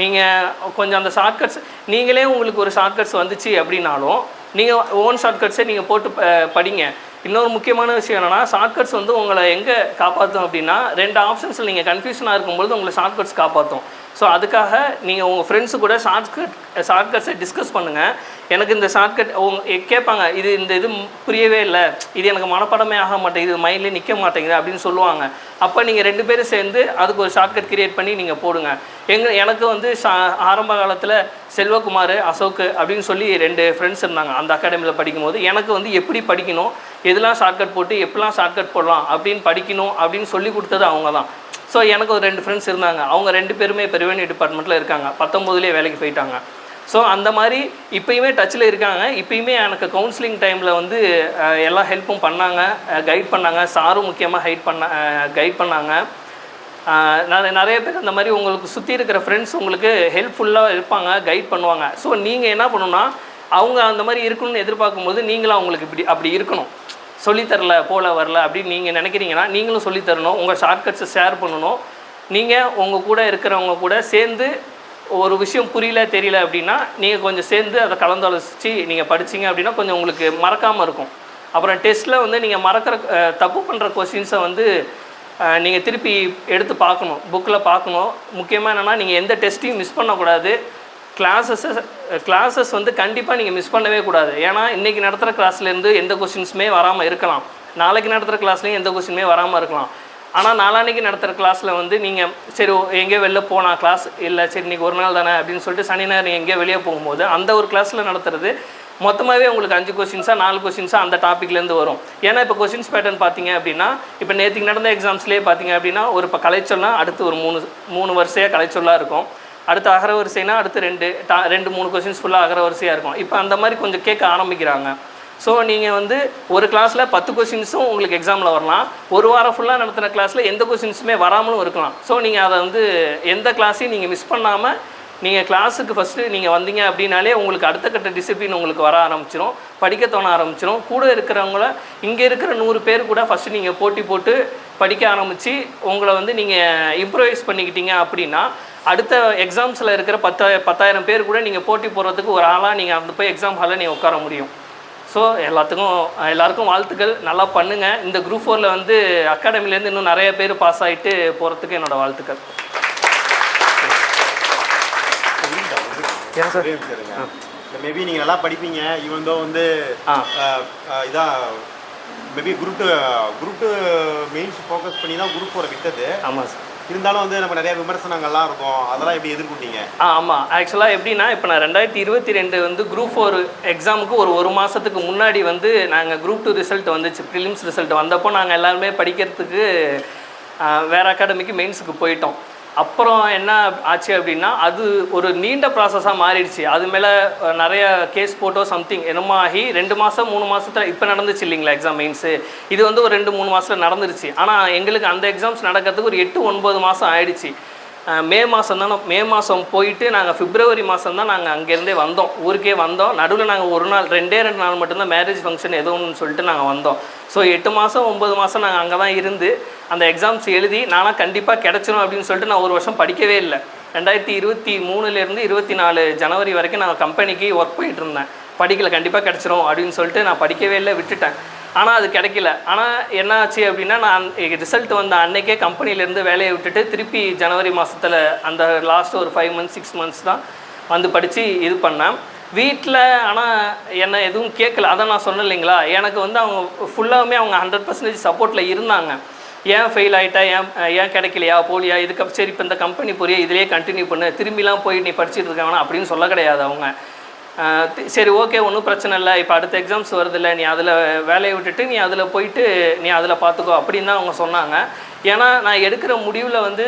நீங்கள் கொஞ்சம் அந்த ஷார்ட்கட்ஸ் நீங்களே உங்களுக்கு ஒரு ஷார்ட்கட்ஸ் வந்துச்சு அப்படின்னாலும் நீங்கள் ஓன் ஷார்ட்கட்ஸை நீங்கள் போட்டு படிங்க. இன்னொரு முக்கியமான விஷயம் என்னென்னா, ஷார்ட்கட்ஸ் வந்து உங்களை எங்கே காப்பாற்றும் அப்படின்னா 2 ஆப்ஷன்ஸில் நீங்கள் கன்ஃபியூஷனாக இருக்கும்பொழுது உங்களை ஷார்ட்கட்ஸ் காப்பாற்றும். ஸோ அதுக்காக நீங்கள் உங்கள் ஃப்ரெண்ட்ஸு கூட ஷார்ட்கட்ஸை டிஸ்கஸ் பண்ணுங்கள். எனக்கு இந்த ஷார்ட்கட் கேட்பாங்க, இது புரியவே இல்லை, இது எனக்கு மனப்பாடமே ஆக மாட்டேங்குது, இது மைண்ட்லேயே நிற்க மாட்டேங்குது அப்படின்னு சொல்லுவாங்க. அப்போ நீங்கள் 2 பேரும் சேர்ந்து அதுக்கு ஒரு ஷார்ட்கட் கிரியேட் பண்ணி நீங்கள் போடுங்க. எனக்கு வந்து ஆரம்ப காலத்தில் செல்வகுமார், அசோக் அப்படின்னு சொல்லி 2 ஃப்ரெண்ட்ஸ் இருந்தாங்க அந்த அகாடமியில் படிக்கும்போது. எனக்கு வந்து எப்படி படிக்கணும், எதெல்லாம் ஷார்ட்கட் போட்டு எப்படிலாம் ஷார்ட்கட் போடலாம் அப்படின்னு படிக்கணும் அப்படின்னு சொல்லி கொடுத்தது அவங்க தான். ஸோ எனக்கு ஒரு 2 ஃப்ரெண்ட்ஸ் இருந்தாங்க. அவங்க 2 பேருமே இப்போ ரெவென்யூ டிபார்ட்மெண்ட்டில் இருக்காங்க, 19லேயே வேலைக்கு போயிட்டாங்க. ஸோ அந்த மாதிரி இப்போயுமே டச்சில் இருக்காங்க. இப்போயுமே எனக்கு கவுன்சிலிங் டைமில் வந்து எல்லா ஹெல்ப்பும் பண்ணாங்க, கைட் பண்ணாங்க. சாரும் முக்கியமாக கைட் பண்ணாங்க. நிறைய பேர் அந்த மாதிரி உங்களுக்கு சுற்றி இருக்கிற ஃப்ரெண்ட்ஸ் உங்களுக்கு ஹெல்ப்ஃபுல்லாக இருப்பாங்க, கைட் பண்ணுவாங்க. ஸோ நீங்கள் என்ன பண்ணணும்னா, அவங்க அந்த மாதிரி இருக்கணும்னு எதிர்பார்க்கும்போது நீங்களும் அவங்களுக்கு அப்படி இருக்கணும். சொல்லித்தரல வரல அப்படின்னு நீங்கள் நினைக்கிறீங்கன்னா நீங்களும் சொல்லித்தரணும். உங்கள் ஷார்ட்கட்ஸை ஷேர் பண்ணணும். நீங்கள் உங்கள் கூட இருக்கிறவங்க கூட சேர்ந்து ஒரு விஷயம் தெரியல அப்படின்னா நீங்கள் கொஞ்சம் சேர்ந்து அதை கலந்தாலோசித்து நீங்கள் படிச்சிங்க அப்படின்னா கொஞ்சம் உங்களுக்கு மறக்காமல் இருக்கும். அப்புறம் டெஸ்ட்டில் வந்து நீங்கள் தப்பு பண்ணுற கொஸ்டின்ஸை வந்து நீங்கள் திருப்பி எடுத்து பார்க்கணும், புக்கில் பார்க்கணும். முக்கியமாக என்னென்னா, நீங்கள் எந்த டெஸ்ட்டையும் மிஸ் பண்ணக்கூடாது. கிளாஸஸ் வந்து கண்டிப்பாக நீங்கள் மிஸ் பண்ணவே கூடாது. ஏன்னா இன்றைக்கி நடத்துகிற கிளாஸ்லேருந்து எந்த கொஸ்டின்ஸுமே வராமல் இருக்கலாம், நாளைக்கு நடத்துகிற கிளாஸ்லேயும் எந்த கொஸ்டினுமே வராமல் இருக்கலாம். ஆனால் நாளான்னைக்கு நடத்துகிற கிளாஸில் வந்து நீங்கள் சரி எங்கேயோ வெளில போனால் கிளாஸ் இல்லை, சரி இன்றைக்கி ஒரு நாள் தானே அப்படின்னு சொல்லிட்டு சனி ஞாயிறு நீங்கள் எங்கேயோ வெளியே போகும்போது அந்த ஒரு கிளாஸில் நடத்துறது மொத்தமாகவே உங்களுக்கு 5 கொஸ்டின்ஸாக 4 கொஸ்டின்ஸாக அந்த டாப்பிக்லேருந்து வரும். ஏன்னா இப்போ கொஸ்டின்ஸ் பேட்டர்ன் பார்த்தீங்க அப்படின்னா, இப்போ நேற்றுக்கு நடந்த எக்ஸாம்ஸ்லேயே பார்த்தீங்க அப்படின்னா ஒரு இப்போ கலைச்சொல்னா அடுத்து ஒரு 3 வரிசையாக கலைச்சொல்லாக இருக்கும். அடுத்து அகர வரிசைனா அடுத்து 2-3 கொஸ்டின்ஸ் ஃபுல்லாக அகர வரிசையாக இருக்கும். இப்போ அந்த மாதிரி கொஞ்சம் கேட்க ஆரம்பிக்கிறாங்க. ஸோ நீங்கள் வந்து ஒரு கிளாஸில் 10 கொஸ்டின்ஸும் உங்களுக்கு எக்ஸாமில் வரலாம். ஒரு வாரம் ஃபுல்லாக நடத்துகிற கிளாஸில் எந்த கொஸ்டின்ஸுமே வராமலும் இருக்கலாம். ஸோ நீங்கள் அதை வந்து எந்த கிளாஸையும் நீங்கள் மிஸ் பண்ணாமல் நீங்கள் கிளாஸுக்கு ஃபஸ்ட்டு நீங்கள் வந்தீங்க அப்படின்னாலே உங்களுக்கு அடுத்த கட்ட டிசிப்ளின் உங்களுக்கு வர ஆரம்பிச்சிடும், படிக்க தோண ஆரம்பிச்சிடும். கூட இருக்கிறவங்கள இங்கே இருக்கிற 100 பேர் கூட ஃபஸ்ட்டு நீங்கள் போட்டி போட்டு படிக்க ஆரம்பித்து உங்களை வந்து நீங்கள் இம்ப்ரூவைஸ் பண்ணிக்கிட்டீங்க அப்படின்னா அடுத்த எக்ஸாம்ஸில் இருக்கிற 10,000 பேர் கூட நீங்கள் போட்டி போடுறதுக்கு ஒரு ஆளாக நீங்கள் அந்த போய் எக்ஸாம் ஹாலில் நீங்கள் உட்கார முடியும். ஸோ எல்லாருக்கும் வாழ்த்துக்கள், நல்லா பண்ணுங்கள். இந்த குரூப் 4ல் வந்து அகாடமிலேருந்து இன்னும் நிறைய பேர் பாஸ் ஆகிட்டு போகிறதுக்கு என்னோடய வாழ்த்துக்கள். ஏன் சார் மேபி நீங்கள் நல்லா படிப்பீங்க, இவன் தான் வந்து இதான் maybe group two mains focus பண்ணி தான் குரூப் 4 விட்டது. ஆமாம் சார். இருந்தாலும் வந்து நம்ம நிறைய விமர்சனங்கள்லாம் இருக்கும், அதெல்லாம் எப்படி எதிர்கொண்டீங்க? ஆமாம், ஆக்சுவலாக எப்படின்னா இப்போ நான் 2022 வந்து குரூப் 4 எக்ஸாமுக்கு ஒரு மாதத்துக்கு முன்னாடி வந்து நாங்கள் குரூப் 2 ரிசல்ட் வந்துச்சு, ப்ரிலிம்ஸ் ரிசல்ட் வந்தப்போ நாங்கள் எல்லாருமே படிக்கிறதுக்கு வேறு அகாடமிக்கு மெயின்ஸுக்கு போயிட்டோம். அப்புறம் என்ன ஆச்சு அப்படின்னா அது ஒரு நீண்ட ப்ராசஸாக மாறிடுச்சு. அது மேலே நிறைய கேஸ் போட்டோ சம்திங் என்னமோ ஆகி 2 மாதம் 3 மாதத்தில் இப்போ நடந்துச்சு இல்லைங்களா எக்ஸாம் மெயின்ஸு, இது வந்து ஒரு 2-3 மாதத்தில் நடந்துருச்சு. ஆனால் எங்களுக்கு அந்த எக்ஸாம்ஸ் நடக்கிறதுக்கு ஒரு 8-9 மாதம் ஆயிடுச்சு. மே மாதம் போயிட்டு நாங்கள் பிப்ரவரி மாதம் தான் நாங்கள் அங்கேருந்தே வந்தோம், ஊருக்கே வந்தோம். நடுவில் நாங்கள் 2 நாள் மட்டும்தான் மேரேஜ் ஃபங்க்ஷன் எதோ ஒன்று சொல்லிட்டு நாங்கள் வந்தோம். ஸோ 8 மாதம் 9 மாதம் நாங்கள் அங்கே தான் இருந்து அந்த எக்ஸாம்ஸ் எழுதி நானும் கண்டிப்பாக கிடச்சிரும் அப்படின்னு சொல்லிட்டு நான் ஒரு வருஷம் படிக்கவே இல்லை. 2023 24 ஜனவரி வரைக்கும் நான் கம்பெனிக்கு ஒர்க் போயிட்டு இருந்தேன். படிக்கலை, கண்டிப்பாக கிடச்சிரும் அப்படின்னு சொல்லிட்டு நான் படிக்கவே இல்லை, விட்டுட்டேன். ஆனால் அது கிடைக்கல. ஆனால் என்ன ஆச்சு அப்படின்னா நான் ரிசல்ட் வந்த அன்னைக்கே கம்பெனிலேருந்து வேலையை விட்டுட்டு திருப்பி ஜனவரி மாதத்தில் அந்த லாஸ்ட் ஒரு 5 months 6 months தான் வந்து படித்து இது பண்ணேன் வீட்டில். ஆனால் என்ன எதுவும் கேட்கல, அதான் நான் சொன்னேன் இல்லைங்களா, எனக்கு வந்து அவங்க ஃபுல்லாகவுமே அவங்க 100% சப்போர்ட்டில் இருந்தாங்க. ஏன் ஃபெயில் ஆகிட்டா, ஏன் கிடைக்கலையா, போலியா, இதுக்கு சரி இப்போ இந்த கம்பெனி போறியா, இதிலே கண்டினியூ பண்ணு, திரும்பிலாம் போய் நீ படிச்சுட்டு இருக்காங்கன்னா அப்படின்னு சொல்ல கிடையாது அவங்க. சரி ஓகே ஒன்றும் பிரச்சனை இல்லை, இப்போ அடுத்த எக்ஸாம்ஸ் வருதில்ல, நீ அதில் வேலையை விட்டுட்டு நீ அதில் போயிட்டு நீ அதில் பார்த்துக்கோ அப்படின்னு தான் அவங்க சொன்னாங்க. ஏன்னா நான் எடுக்கிற முடிவில் வந்து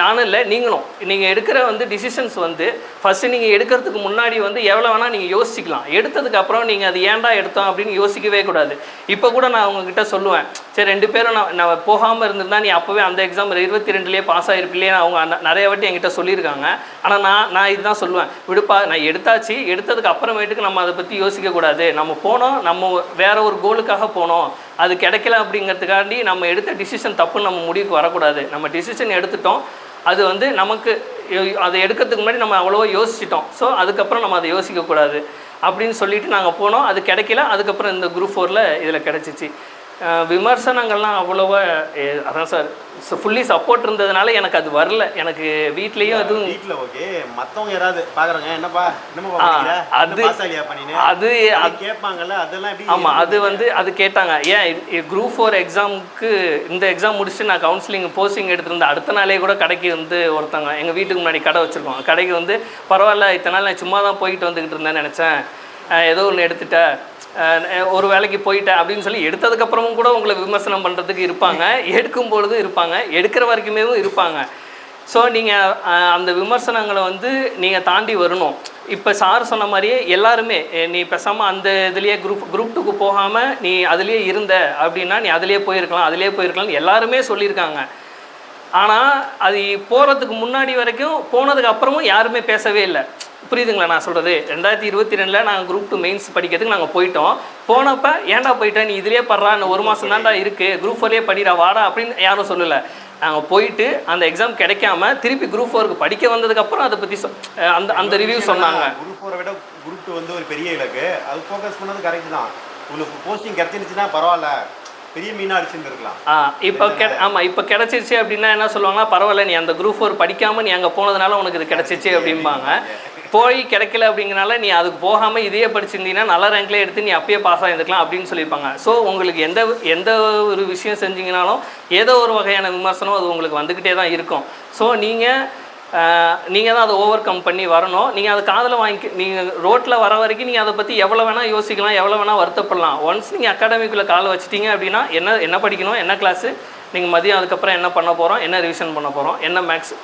நானும் இல்லை நீங்களும், நீங்கள் எடுக்கிற வந்து டிசிஷன்ஸ் வந்து ஃபஸ்ட்டு நீங்கள் எடுக்கிறதுக்கு முன்னாடி வந்து எவ்வளோ வேணால் நீங்கள் யோசிக்கலாம். எடுத்ததுக்கப்புறம் நீங்கள் அது ஏன்டா எடுத்தோம் அப்படின்னு யோசிக்கவே கூடாது. இப்போ கூட நான் அவங்கக்கிட்ட சொல்லுவேன், சரி 2 பேரும் நான் போகாமல் இருந்திருந்தா நீ அப்போவே அந்த எக்ஸாம் 22 பாஸ் ஆகிருப்பில்லையே அவங்க நிறைய வாட்டி என்கிட்ட சொல்லியிருக்காங்க. ஆனால் நான் இதுதான் சொல்லுவேன், விடுப்பா நான் எடுத்தாச்சு, எடுத்ததுக்கு அப்புறமேட்டுக்கு நம்ம அதை பற்றி யோசிக்கக்கூடாது. நம்ம போனோம், நம்ம வேற ஒரு கோலுக்காக போனோம், அது கிடைக்கல அப்படிங்கிறதுக்காண்டி நம்ம எடுத்த டிசிஷன் தப்புன்னு நம்ம முடிவுக்கு வரக்கூடாது. நம்ம டிசிஷன் எடுத்துட்டோம், அது வந்து நமக்கு அதை எடுக்கிறதுக்கு முன்னாடி நம்ம அவ்வளோவா யோசிச்சிட்டோம். ஸோ அதுக்கப்புறம் நம்ம அதை யோசிக்கக்கூடாது அப்படின்னு சொல்லிவிட்டு நாங்கள் போனோம். அது கிடைக்கல, அதுக்கப்புறம் இந்த குரூப் 4ல் இதில் கிடச்சிச்சு. விமர்சனங்கள்லாம் அவ்வளோவா அதான் சார் ஃபுல்லி சப்போர்ட் இருந்ததுனால எனக்கு அது வரல. எனக்கு வீட்லேயும் எதுவும் வீட்டில் ஓகே, மற்றவங்க யாராவது பார்க்குறாங்க என்னப்பா அது கேட்பாங்கல்ல, அதெல்லாம் ஆமாம் அது வந்து அது கேட்டாங்க. ஏன் குரூப் 4 எக்ஸாமுக்கு இந்த எக்ஸாம் முடிச்சுட்டு நான் கவுன்சிலிங் போஸ்டிங் எடுத்துருந்தேன். அடுத்த நாளே கூட கடைக்கு வந்து ஒருத்தவங்க எங்கள் வீட்டுக்கு முன்னாடி கடை வச்சுருக்கோம், கடைக்கு வந்து பரவாயில்ல இத்தனை நாள் நான் சும்மா தான் போயிட்டு வந்துக்கிட்டு இருந்தேன்னு நினச்சேன், ஏதோ ஒன்று எடுத்துட்டேன், ஒரு வேலைக்கு போயிட்டேன் அப்படின்னு சொல்லி எடுத்ததுக்கப்புறமும் கூட உங்களை விமர்சனம் பண்ணுறதுக்கு இருப்பாங்க, எடுக்கும்பொழுதும் இருப்பாங்க, எடுக்கிற வரைக்குமே இருப்பாங்க. ஸோ நீங்கள் அந்த விமர்சனங்களை வந்து நீங்கள் தாண்டி வரணும். இப்போ சார் சொன்ன மாதிரியே எல்லாருமே நீ பேசாமல் அந்த இதுலேயே குரூப் 2க்கு போகாமல் நீ அதுலேயே இருந்த அப்படின்னா நீ அதிலே போயிருக்கலாம் எல்லாருமே சொல்லியிருக்காங்க. ஆனால் அது போகிறதுக்கு முன்னாடி வரைக்கும் போனதுக்கு அப்புறமும் யாருமே பேசவே இல்லை. புரியுதுங்களா நான் சொல்கிறது? 2022 நாங்கள் குரூப் 2 மெயின்ஸ் படிக்கிறதுக்கு நாங்கள் போயிட்டோம். போனப்போ ஏன்டா போயிட்டேன், நீ இதிலே படுறான்னு 1 மாதம் தான்டா இருக்குது, குரூப் 4 படிடா வாடா அப்படின்னு யாரும் சொல்லலை. நாங்கள் போயிட்டு அந்த எக்ஸாம் கிடைக்காம திருப்பி குரூப் 4க்கு படிக்க வந்ததுக்கப்புறம் அதை பற்றி அந்த ரிவ்யூ சொன்னாங்க. குரூப் 4 விட குரூப் 2 வந்து ஒரு பெரிய இலக்கு, அது ஃபோக்கஸ் பண்ணது கரெக்ட் தான். உங்களுக்கு போஸ்டிங் கிடைச்சிருந்துச்சுன்னா பரவாயில்ல, பெரிய மீனாக அடிச்சுருந்துருக்கலாம். இப்போ ஆமாம் இப்போ கிடச்சிருச்சு அப்படின்னா என்ன சொல்லுவாங்கன்னா, பரவாயில்ல நீ அந்த குரூப் 4 படிக்காமல் நீ அங்கே போனதுனால உனக்கு இது கிடச்சிச்சு அப்படிம்பாங்க. போய் கிடைக்கல அப்படிங்கிறனால நீ அதுக்கு போகாமல் இதையே படிச்சிருந்தீங்கன்னா நல்ல ரேங்க்லேயே எடுத்து நீ அப்பயே பாஸ் ஆகிருந்துக்கலாம் அப்படின்னு சொல்லியிருப்பாங்க. ஸோ உங்களுக்கு எந்த ஒரு விஷயம் செஞ்சிங்கனாலும் ஏதோ ஒரு வகையான விமர்சனம் அது உங்களுக்கு வந்துக்கிட்டே தான் இருக்கும். ஸோ நீங்கள் தான் அதை ஓவர் கம் பண்ணி வரணும். நீங்கள் அதை காதில் நீங்கள் ரோட்டில் வர வரைக்கும் நீங்கள் அதை பற்றி எவ்வளோ வேணால் யோசிக்கலாம், எவ்வளோ வேணால் வருத்தப்படலாம். ஒன்ஸ் நீங்கள் அகாடமிக்குள்ளே காலை வச்சிட்டிங்க அப்படின்னா என்ன படிக்கணும், என்ன கிளாஸு, நீங்கள் மதியம் அதுக்கப்புறம் என்ன பண்ண போகிறோம், என்ன ரிவிஷன் பண்ண போகிறோம், என்ன மேக்ஸ்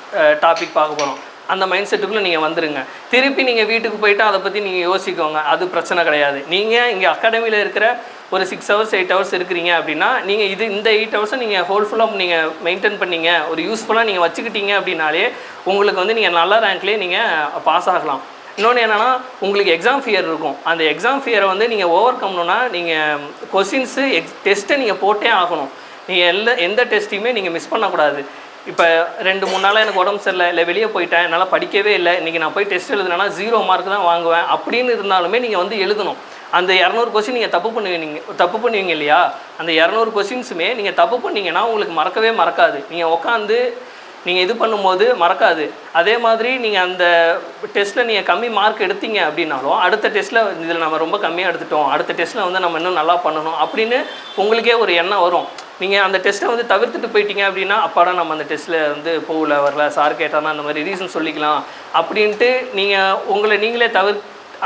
டாபிக் பார்க்க போகிறோம், அந்த மைண்ட் செட்டுக்குள்ளே நீங்கள் வந்துடுங்க. திருப்பி நீங்கள் வீட்டுக்கு போயிட்டு அதை பற்றி நீங்கள் யோசிக்கோங்க, அது பிரச்சனை கிடையாது. நீங்கள் இங்கே அகாடமியில் இருக்கிற ஒரு 6 hours 8 hours இருக்கிறீங்க அப்படின்னா நீங்கள் இந்த 8 hours நீங்கள் ஹோல்ஃபுல்லாக நீங்கள் மெயின்டைன் பண்ணிங்க, ஒரு யூஸ்ஃபுல்லாக நீங்கள் வச்சுக்கிட்டீங்க அப்படின்னாலே உங்களுக்கு வந்து நீங்கள் நல்ல ரேங்க்லேயே நீங்கள் பாஸ் ஆகலாம். இன்னொன்று என்னென்னா உங்களுக்கு எக்ஸாம் ஃபியர் இருக்கும். அந்த எக்ஸாம் ஃபியரை வந்து நீங்கள் ஓவர் கம்னா நீங்கள் கொஸ்டின்ஸு டெஸ்ட்டை நீங்கள் போட்டே ஆகணும். நீங்கள் எந்த டெஸ்ட்டையுமே நீங்கள் மிஸ் பண்ணக்கூடாது. இப்போ 2-3 நாளாக எனக்கு உடம்பு சரியில்லை, இல்லை வெளியே போயிட்டேன், என்னால் படிக்கவே இல்லை, இன்றைக்கி நான் போய் டெஸ்ட் எழுதுனா 0 மார்க் தான் வாங்குவேன் அப்படின்னு இருந்தாலுமே நீங்கள் வந்து எழுதணும். அந்த 200 கொஸ்டின் நீங்கள் தப்பு பண்ணுவீங்க இல்லையா, அந்த 200 கொஸ்டின்ஸுமே நீங்கள் தப்பு பண்ணிங்கன்னா உங்களுக்கு மறக்கவே மறக்காது. நீங்கள் உட்காந்து நீங்கள் இது பண்ணும்போது மறக்காது. அதே மாதிரி நீங்கள் அந்த டெஸ்ட்டில் நீங்கள் கம்மி மார்க் எடுத்தீங்க அப்படின்னாலும் அடுத்த டெஸ்ட்டில் இதில் நம்ம ரொம்ப கம்மியாக எடுத்துட்டோம், அடுத்த டெஸ்ட்டில் வந்து நம்ம இன்னும் நல்லா பண்ணணும் அப்படின்னு உங்களுக்கே ஒரு எண்ணம் வரும். நீங்கள் அந்த டெஸ்ட்டை வந்து தவிர்த்துட்டு போயிட்டீங்க அப்படின்னா அப்பாடா நம்ம அந்த டெஸ்ட்டில் வந்து போகல வரல, சார் கேட்டானா அந்த மாதிரி ரீசன் சொல்லிக்கலாம் அப்படின்ட்டு நீங்கள் உங்களை நீங்களே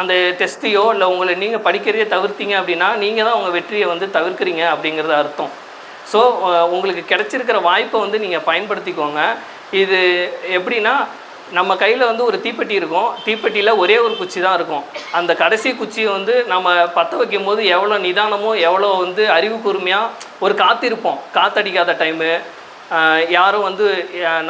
அந்த டெஸ்ட்டையோ இல்லை உங்களை நீங்கள் படிக்கிறதே தவிர்த்தீங்க அப்படின்னா நீங்கள் தான் உங்கள் வெற்றியை வந்து தவிர்க்கிறீங்க அப்படிங்கிறது அர்த்தம். ஸோ உங்களுக்கு கிடைச்சிருக்கிற வாய்ப்பை வந்து நீங்கள் பயன்படுத்திக்கோங்க. இது எப்படின்னா நம்ம கையில் வந்து ஒரு தீப்பெட்டி இருக்கும், தீப்பெட்டியில் ஒரே ஒரு குச்சி தான் இருக்கும். அந்த கடைசி குச்சியை வந்து நம்ம பற்ற வைக்கும் போது எவ்வளோ நிதானமோ எவ்வளோ வந்து அறிவு கூர்மையாக ஒரு காத்திருப்போம், காற்றடிக்காத டைமு, யாரும் வந்து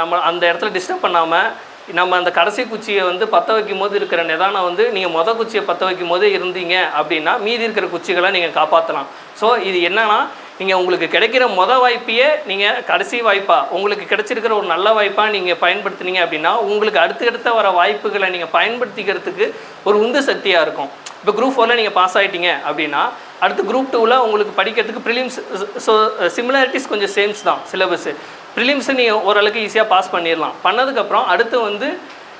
நம்ம அந்த இடத்துல டிஸ்டர்ப் பண்ணாமல் நம்ம அந்த கடைசி குச்சியை வந்து பற்ற வைக்கும் போது இருக்கிற நிதானம் வந்து நீங்கள் குச்சியை பற்ற வைக்கும் போதே இருந்தீங்க அப்படின்னா மீதி இருக்கிற குச்சிகளை நீங்கள் காப்பாற்றலாம். ஸோ இது என்னன்னா நீங்கள் உங்களுக்கு கிடைக்கிற வாய்ப்பையே நீங்கள் கடைசி வாய்ப்பாக உங்களுக்கு கிடைச்சிருக்கிற ஒரு நல்ல வாய்ப்பாக நீங்கள் பயன்படுத்தினீங்க அப்படின்னா உங்களுக்கு அடுத்தடுத்த வர வாய்ப்புகளை நீங்கள் பயன்படுத்திக்கிறதுக்கு ஒரு உந்து சக்தியாக இருக்கும். இப்போ குரூப் 4ல் நீங்கள் பாஸ் ஆகிட்டீங்க அப்படின்னா அடுத்து குரூப் 2ல் உங்களுக்கு படிக்கிறதுக்கு ப்ரிலிம்ஸ், ஸோ சிமிலாரிட்டிஸ் கொஞ்சம் சேம்ஸ் தான் சிலபஸ்ஸு. ப்ரிலிம்ஸு நீங்கள் ஓரளவுக்கு ஈஸியாக பாஸ் பண்ணிடலாம். பண்ணதுக்கப்புறம் அடுத்து வந்து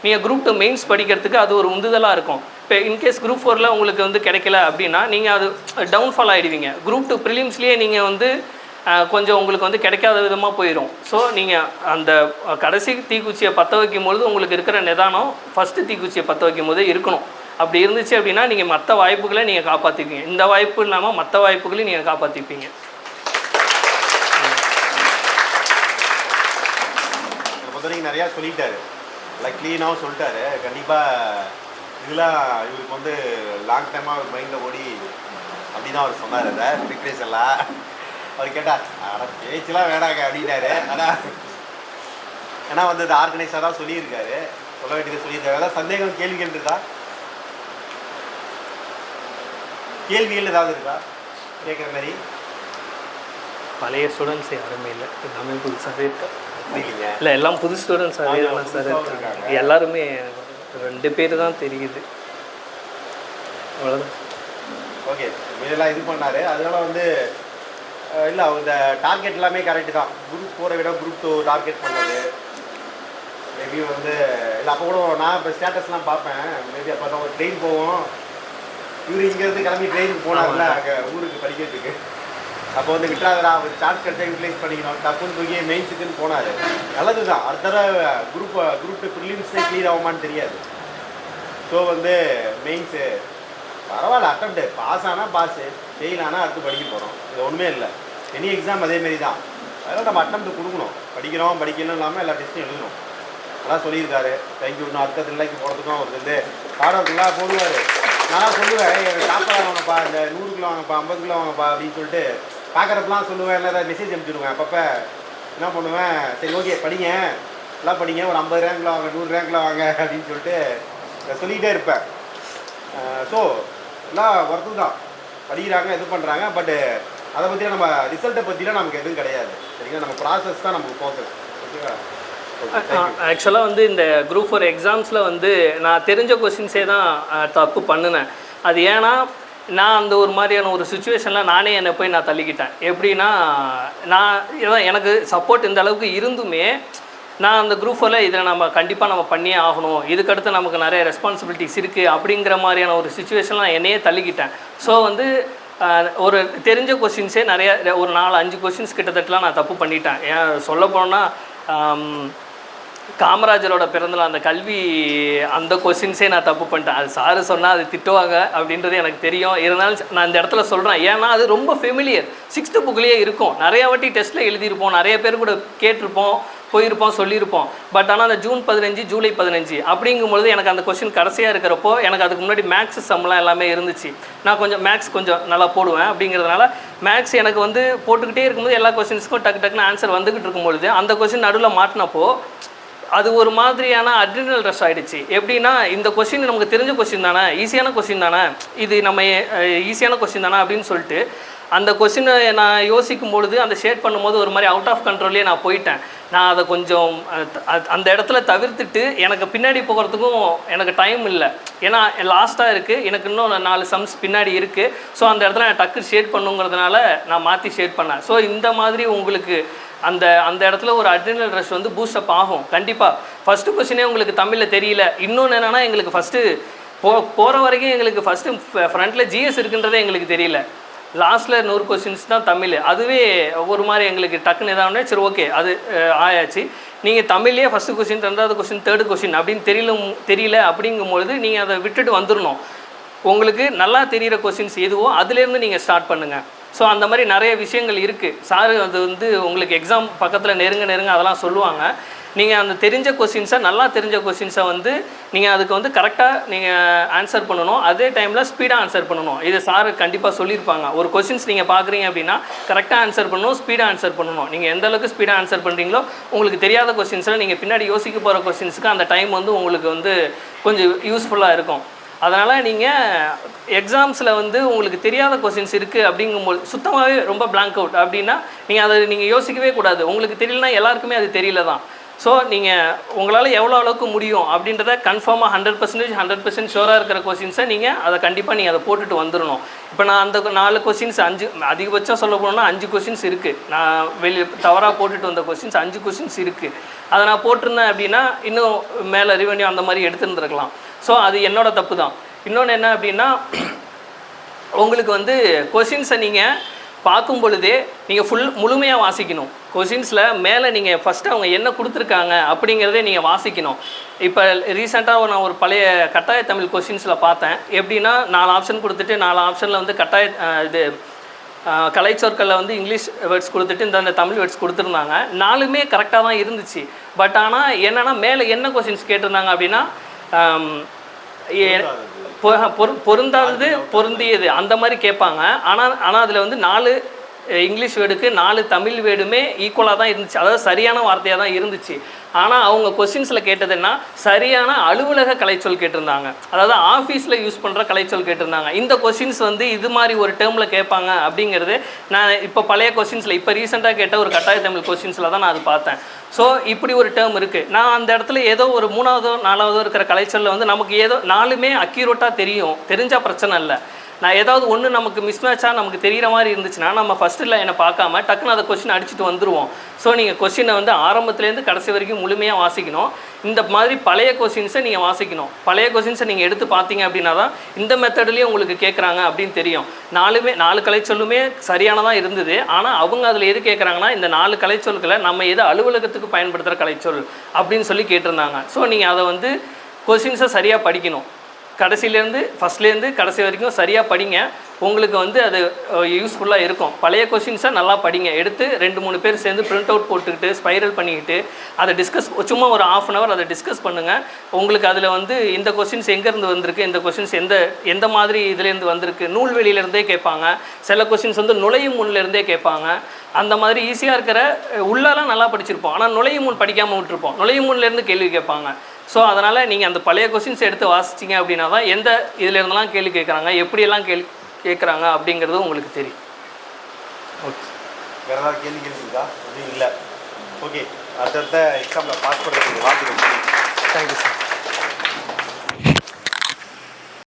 நீங்கள் குரூப் 2 மெயின்ஸ் படிக்கிறதுக்கு அது ஒரு உந்துதலாக இருக்கும். இப்போ இன்கேஸ் குரூப் 4ல் உங்களுக்கு வந்து கிடைக்கல அப்படின்னா நீங்கள் அது டவுன்ஃபால் ஆகிடுவீங்க. குரூப் 2 ப்ரிலிம்ஸ்லேயே நீங்கள் வந்து கொஞ்சம் உங்களுக்கு வந்து கிடைக்காத விதமாக போயிடும். ஸோ நீங்கள் அந்த கடைசி தீக்குச்சியை பற்ற வைக்கும் பொழுது உங்களுக்கு இருக்கிற நிதானம் ஃபஸ்ட்டு தீக்குச்சியை பற்ற வைக்கும் போதே இருக்கணும். அப்படி இருந்துச்சு அப்படின்னா நீங்கள் மற்ற வாய்ப்புகளை நீங்கள் காப்பாற்றிப்பீங்க. இந்த வாய்ப்பு இல்லாமல் மற்ற வாய்ப்புகளையும் நீங்கள் காப்பாற்றிப்பீங்க. நிறையா சொல்லிட்டாரு, லைக் க்ளீனாகவும் சொல்லிட்டாரு. கண்டிப்பாக இதெல்லாம் இவருக்கு வந்து லாங் டைமாக அவர் மைண்டில் ஓடி அப்படி தான் அவர் சொன்னார். அதை ப்ரிப்ரேஷன்லாம் அவர் கேட்டார், ஆனால் பேச்செலாம் வேணாங்க அப்படின்னாரு. ஆனால் ஏன்னா வந்து இது ஆர்கனைஸாக தான் சொல்லியிருக்காரு, சொல்ல வேண்டியது சொல்லியிருக்காரு. அதான் சந்தேகம் கேள்விகள் இருக்கா, கேள்விகள் ஏதாவது இருக்கா கேட்குற மாதிரி? பழைய ஸ்டூடெண்ட்ஸ் யாருமே இல்லை, எல்லாமே புதுசாகவே இருக்கா இல்லை, எல்லாம் புது ஸ்டூடெண்ட்ஸாகவே தான் சார் இருக்காங்க. எல்லாருமே 2 பேர் தான் தெரியுது, அவ்வளோதான். ஓகே, இதெல்லாம் இது பண்ணார். அதனால வந்து இல்லை இந்த டார்கெட் எல்லாமே கரெக்டு தான். குரூப் 4 விட குரூப் 2 டார்கெட் பண்ணது மேபி வந்து இல்லை. அப்போ கூட நான் இப்போ ஸ்டேட்டஸ்லாம் பார்ப்பேன், மேபி அப்போ தான் ஒரு ட்ரெயின் போவோம். இவர் இங்கேருந்து கிளம்பி ட்ரெயினுக்கு போனார்ல அங்கே ஊருக்கு படிக்கிறதுக்கு. அப்போ வந்து விட்டாதரா ஒரு சான்ஸ் கிடைச்சா யூட்டிலைஸ் பண்ணிக்கணும், டப்புன்னு தூக்கி மெயின்ஸுக்குன்னு போனார். நல்லது தான். அடுத்த தடவை குரூப் 2 ப்ரிலிம்ஸே கிளியர் ஆகுமான்னு தெரியாது. ஸோ வந்து மெயின்ஸு பரவாயில்ல, அட்டம்ப்டு பாஸ் ஆனால் பாஸு, ஃபெயில் ஆனால் அடுத்து படிக்க போகிறோம். இது ஒன்றுமே இல்லை. எனி எக்ஸாம் அதேமாரி தான். அதனால் நம்ம அட்டம்ப்டு கொடுக்கணும், படிக்கணும் இல்லாமல் எல்லா டெஸ்ட்டும் எழுதணும். அதான் சொல்லியிருக்காரு. தேங்க்யூ. இன்னும் அடுத்த திருவிழாக்கு போகிறதுக்கும் அவர் வந்து பாடத்துலாம் போடுவார். நான் சொல்லுவேன், எனக்கு சாப்பாடு வாங்கப்பா, இந்த 100 கிலோ வாங்கப்பா, 50 கிலோ வாங்கப்பா அப்படின்னு சொல்லிட்டு பார்க்குறப்பெல்லாம் சொல்லுவேன். இல்லை ஏதாவது மெசேஜ் அனுப்பிச்சுடுவேன். அப்பப்போ என்ன பண்ணுவேன், சரி ஓகே படிங்க, எல்லாம் படிங்க, ஒரு 50 ரேங்கில் வாங்க, 100 ரேங்கில் வாங்க அப்படின்னு சொல்லிட்டு சொல்லிகிட்டே இருப்பேன். ஸோ எல்லாம் ஒர்க்கு தான், படிக்கிறாங்க, இது பண்ணுறாங்க. பட்டு அதை பற்றிலாம் நம்ம ரிசல்ட்டை பற்றிலாம் நமக்கு எதுவும் கிடையாது. சரிங்களா, நம்ம ப்ராசஸ் தான் நமக்கு ஃபோக்கஸ். ஓகேவா? ஆக்சுவலாக வந்து இந்த குரூப் 4 எக்ஸாம்ஸில் வந்து நான் தெரிஞ்ச கொஸ்டின்ஸே தான் தப்பு பண்ணினேன். அது ஏன்னா நான் அந்த ஒரு மாதிரியான ஒரு சுச்சுவேஷனில் நானே என்னை போய் நான் தள்ளிக்கிட்டேன். எப்படின்னா நான் எனக்கு சப்போர்ட் இந்த அளவுக்கு இருந்துமே நான் அந்த குரூப் 4ல் இதில் நம்ம கண்டிப்பாக நம்ம பண்ணியே ஆகணும், இதுக்கடுத்து நமக்கு நிறைய ரெஸ்பான்சிபிலிட்டிஸ் இருக்குது அப்படிங்கிற மாதிரியான ஒரு சுச்சுவேஷனில் நான் என்னையே தள்ளிக்கிட்டேன். ஸோ வந்து ஒரு தெரிஞ்ச கொஸ்டின்ஸே நிறைய ஒரு 4-5 கொஸ்டின்ஸ் கிட்டத்தட்டலாம் நான் தப்பு பண்ணிட்டேன். ஏன் சொல்ல போனால் காமராஜரோட பிறந்தநாள் அந்த கல்வி அந்த கொஸ்டின்ஸே நான் தப்பு பண்ணிட்டேன். அது சாரு சொன்னால் அது திட்டுவாங்க அப்படின்றது எனக்கு தெரியும். இருந்தாலும் நான் இந்த இடத்துல சொல்கிறேன், ஏன்னா அது ரொம்ப ஃபெமிலியர், 6th புக்லேயே இருக்கும். நிறையா வாட்டி டெஸ்ட்டில் எழுதியிருப்போம், நிறைய பேர் கூட கேட்டிருப்போம், போயிருப்போம், சொல்லியிருப்போம். பட் ஆனால் அந்த ஜூன் 15 ஜூலை 15 அப்படிங்கும்பொழுது எனக்கு அந்த கொஸ்டின் கடைசியாக இருக்கிறப்போ எனக்கு அதுக்கு முன்னாடி மேக்ஸ் சம்லாம் எல்லாமே இருந்துச்சு. நான் கொஞ்சம் மேக்ஸ் கொஞ்சம் நல்லா போடுவேன். அப்படிங்கிறதுனால மேக்ஸ் எனக்கு வந்து போட்டுக்கிட்டே இருக்கும்போது எல்லா கொஸ்டின்ஸுக்கும் டக்குன்னு ஆன்சர் வந்துக்கிட்டு இருக்கும்பொழுது அந்த கொஸ்டின் நடுவில் மாட்டினப்போ அது ஒரு மாதிரியான அட்ரினல் ரஷ் ஆகிடுச்சு. எப்படின்னா இந்த கொஸ்டின் நமக்கு தெரிஞ்ச கொஸ்டின் தானே, ஈஸியான கொஸ்டின் தானே, இது நம்ம ஈஸியான கொஸ்டின் தானே அப்படின்னு சொல்லிட்டு அந்த கொஸ்டினை நான் யோசிக்கும் பொழுது அந்த ஷேட் பண்ணும்போது ஒரு மாதிரி அவுட் ஆஃப் கண்ட்ரோல்லே நான் போயிட்டேன். நான் அதை கொஞ்சம் அந்த இடத்துல தவிர்த்துட்டு எனக்கு பின்னாடி போகிறதுக்கும் எனக்கு டைம் இல்லை. ஏன்னா லாஸ்ட்டாக இருக்குது, எனக்கு இன்னும் 4 சம்ஸ் பின்னாடி இருக்குது. ஸோ அந்த இடத்துல நான் டக்கு ஷேட் பண்ணுங்கிறதுனால நான் மாற்றி ஷேட் பண்ணேன். ஸோ இந்த மாதிரி உங்களுக்கு அந்த இடத்துல ஒரு அட்ரினல் ரஷ் வந்து பூஸ்டப் ஆகும் கண்டிப்பாக. ஃபஸ்ட்டு கொஸ்டினே உங்களுக்கு தமிழில் தெரியல. இன்னொன்று என்னென்னா எங்களுக்கு ஃபஸ்ட்டு போகிற வரைக்கும் எங்களுக்கு ஃபஸ்ட்டு ஃப்ரண்ட்டில் ஜிஎஸ் இருக்குன்றதே எங்களுக்கு தெரியல. லாஸ்ட்டில் 100 கொஸ்டின்ஸ் தான் தமிழ். அதுவே ஒரு மாதிரி எங்களுக்கு டக்குன்னு எதாவது சரி ஓகே அது ஆயாச்சு. நீங்கள் தமிழ்லேயே ஃபஸ்ட்டு கொஸ்டின், 2வது கொஸ்டின், 3rd கொஸ்டின் அப்படின்னு தெரியல அப்படிங்கும்பொழுது நீங்கள் அதை விட்டுட்டு வந்துடணும். உங்களுக்கு நல்லா தெரிகிற கொஸ்டின்ஸ் எதுவோ அதுலேருந்து நீங்கள் ஸ்டார்ட் பண்ணுங்கள். ஸோ அந்த மாதிரி நிறைய விஷயங்கள் இருக்குது. சார் அது வந்து உங்களுக்கு எக்ஸாம் பக்கத்தில் நெருங்க அதெல்லாம் சொல்லுவாங்க. நீங்கள் அந்த தெரிஞ்ச கொஸ்டின்ஸை, நல்லா தெரிஞ்ச கொஸ்டின்ஸை வந்து நீங்கள் அதுக்கு வந்து கரெக்டாக நீங்கள் ஆன்சர் பண்ணணும். அதே டைமில் ஸ்பீடாக ஆன்சர் பண்ணணும். இது சார் கண்டிப்பாக சொல்லியிருப்பாங்க. ஒரு கொஸ்டின்ஸ் நீங்கள் பார்க்குறீங்க அப்படின்னா கரெக்டாக ஆன்சர் பண்ணணும், ஸ்பீடாக ஆன்சர் பண்ணணும். நீங்கள் எந்த அளவுக்கு ஸ்பீடாக ஆன்சர் பண்ணுறீங்களோ உங்களுக்கு தெரியாத கொஸ்டின்ஸில் நீங்கள் பின்னாடி யோசிக்க போகிற கொஸ்டின்ஸுக்கு அந்த டைம் வந்து உங்களுக்கு வந்து கொஞ்சம் யூஸ்ஃபுல்லாக இருக்கும். அதனால் நீங்கள் எக்ஸாம்ஸில் வந்து உங்களுக்கு தெரியாத கொஸ்டின்ஸ் இருக்குது அப்படிங்கும்போது சுத்தமாகவே ரொம்ப பிளாங்க் அவுட் அப்படின்னா நீங்கள் அதை நீங்கள் யோசிக்கவே கூடாது. உங்களுக்கு தெரியலனா எல்லாருக்குமே அது தெரியல தான். ஸோ நீங்கள் உங்களால் எவ்வளோ அளவுக்கு முடியும் அப்படின்றத கன்ஃபார்மாக 100% ஷோராக இருக்கிற கொஸ்டின்ஸை நீங்கள் அதை கண்டிப்பாக நீங்கள் அதை போட்டுட்டு வந்துடணும். இப்போ நான் அந்த 4 கொஸ்டின்ஸ் 5 அதிகபட்சம் சொல்ல போனோம்னா 5 கொஸ்டின்ஸ் இருக்குது. நான் தவறாக போட்டுட்டு வந்த கொஸ்டின்ஸ் 5 கொஸ்டின்ஸ் இருக்குது. அதை நான் போட்டிருந்தேன் அப்படின்னா இன்னும் மேலே ரெவென்யூ அந்த மாதிரி எடுத்துருந்துருக்கலாம். ஸோ அது என்னோடய தப்பு தான். இன்னொன்று என்ன அப்படின்னா உங்களுக்கு வந்து கொஸ்டின்ஸை நீங்கள் பார்க்கும் பொழுதே நீங்கள் முழுமையாக வாசிக்கணும். கொஸ்டின்ஸில் மேலே நீங்கள் ஃபஸ்ட்டு அவங்க என்ன கொடுத்துருக்காங்க அப்படிங்கிறதே நீங்கள் வாசிக்கணும். இப்போ ரீசெண்டாக நான் ஒரு பழைய கட்டாய தமிழ் கொஸ்டின்ஸில் பார்த்தேன். எப்படின்னா 4 ஆப்ஷன் கொடுத்துட்டு 4 ஆப்ஷனில் வந்து இது கலைச்சொற்களில் வந்து இங்கிலீஷ் வேர்ட்ஸ் கொடுத்துட்டு இந்த தமிழ் வேர்ட்ஸ் கொடுத்துருந்தாங்க. 4மே கரெக்டாக தான் இருந்துச்சு. பட் ஆனால் என்னென்னா மேலே என்ன கொஸ்டின்ஸ் கேட்டிருந்தாங்க அப்படின்னா பொருந்தாதது பொருந்தியது அந்த மாதிரி கேட்பாங்க. ஆனால் அதில் வந்து 4 இங்கிலீஷ் வேர்டுக்கு 4 தமிழ் வேர்டுமே ஈக்குவலாக தான் இருந்துச்சு. அதாவது சரியான வார்த்தையாக தான் இருந்துச்சு. ஆனால் அவங்க கொஸ்டின்ஸில் கேட்டதுன்னா சரியான அலுவலக கலைச்சொல் கேட்டிருந்தாங்க. அதாவது ஆஃபீஸில் யூஸ் பண்ணுற கலைச்சொல் கேட்டிருந்தாங்க. இந்த கொஸ்டின்ஸ் வந்து இது மாதிரி ஒரு டேர்மில் கேட்பாங்க அப்படிங்கிறது நான் இப்போ பழைய கொஸ்டின்ஸில் இப்போ ரீசெண்டாக கேட்ட ஒரு கட்டாய தமிழ் கொஸ்டின்ஸில் தான் நான் அது பார்த்தேன். ஸோ இப்படி ஒரு டேர்ம் இருக்குது. நான் அந்த இடத்துல ஏதோ ஒரு 3வதோ 4வதோ இருக்கிற கலைச்சொல்லில் வந்து நமக்கு ஏதோ 4மே அக்யூரேட்டாக தெரிஞ்சால் பிரச்சனை இல்லை. நான் ஏதாவது ஒன்று நமக்கு மிஸ்மேட்சாக நமக்கு தெரிகிற மாதிரி இருந்துச்சுன்னா நம்ம ஃபஸ்ட்டில் என்னை பார்க்காம டக்குன்னு அதை கொஸ்டின் அடிச்சுட்டு வந்துடுவோம். ஸோ நீங்கள் கொஸ்டினை வந்து ஆரம்பத்துலேருந்து கடைசி வரைக்கும் முழுமையாக வாசிக்கணும். இந்த மாதிரி பழைய கொஸ்டின்ஸை நீங்கள் வாசிக்கணும். பழைய கொஸ்டின்ஸை நீங்கள் எடுத்து பார்த்தீங்க அப்படின்னா தான் இந்த மெத்தட்லேயும் உங்களுக்கு கேட்குறாங்க அப்படின்னு தெரியும். 4 கலைச்சொல்லுமே சரியானதாக இருந்தது. ஆனால் அவங்க அதில் எது கேட்குறாங்கன்னா இந்த 4 கலைச்சொல்களை நம்ம எது அலுவலகத்துக்கு பயன்படுத்துகிற கலைச்சொல் அப்படின்னு சொல்லி கேட்டிருந்தாங்க. ஸோ நீங்கள் அதை வந்து கொஸ்டின்ஸை சரியாக படிக்கணும். ஃபஸ்ட்லேருந்து கடைசி வரைக்கும் சரியாக படிங்க. உங்களுக்கு வந்து அது யூஸ்ஃபுல்லாக இருக்கும். பழைய கொஸ்டின்ஸை நல்லா படிங்க. எடுத்து 2-3 பேர் சேர்ந்து பிரிண்ட் அவுட் போட்டுக்கிட்டு ஸ்பைரல் பண்ணிக்கிட்டு அதை சும்மா ஒரு 1/2 hour அதை டிஸ்கஸ் பண்ணுங்கள். உங்களுக்கு அதில் வந்து இந்த கொஸ்டின்ஸ் எங்கேருந்து வந்திருக்கு, இந்த கொஸ்டின்ஸ் எந்த மாதிரி இதுலேருந்து வந்திருக்கு, நூல்வெளியிலேருந்தே கேட்பாங்க. சில கொஸ்டின்ஸ் வந்து நுழையும் முன்லேருந்தே கேட்பாங்க. அந்த மாதிரி ஈஸியாக இருக்கிற உள்ளெல்லாம் நல்லா படிச்சிருப்போம். ஆனால் நுழையும் முன் படிக்காமல் விட்டுருப்போம். நுழையும் முன்லேருந்து கேள்வி கேட்பாங்க. ஸோ அதனால் நீங்கள் அந்த பழைய கொஸ்டின்ஸ் எடுத்து வாசிச்சிங்க அப்படின்னா தான் எந்த இதிலேருந்துலாம் கேள்வி கேட்குறாங்க, எப்படியெல்லாம் கேட்குறாங்க அப்படிங்கிறது உங்களுக்கு தெரியும். ஓகே, வேறு ஏதாவது கேள்வி கேட்குறீங்களா? இல்லை. ஓகே, அடுத்த எக்ஸாமில் பாஸ் பண்ணுறதுக்கு வாழ்த்துக்கள். Thank you sir.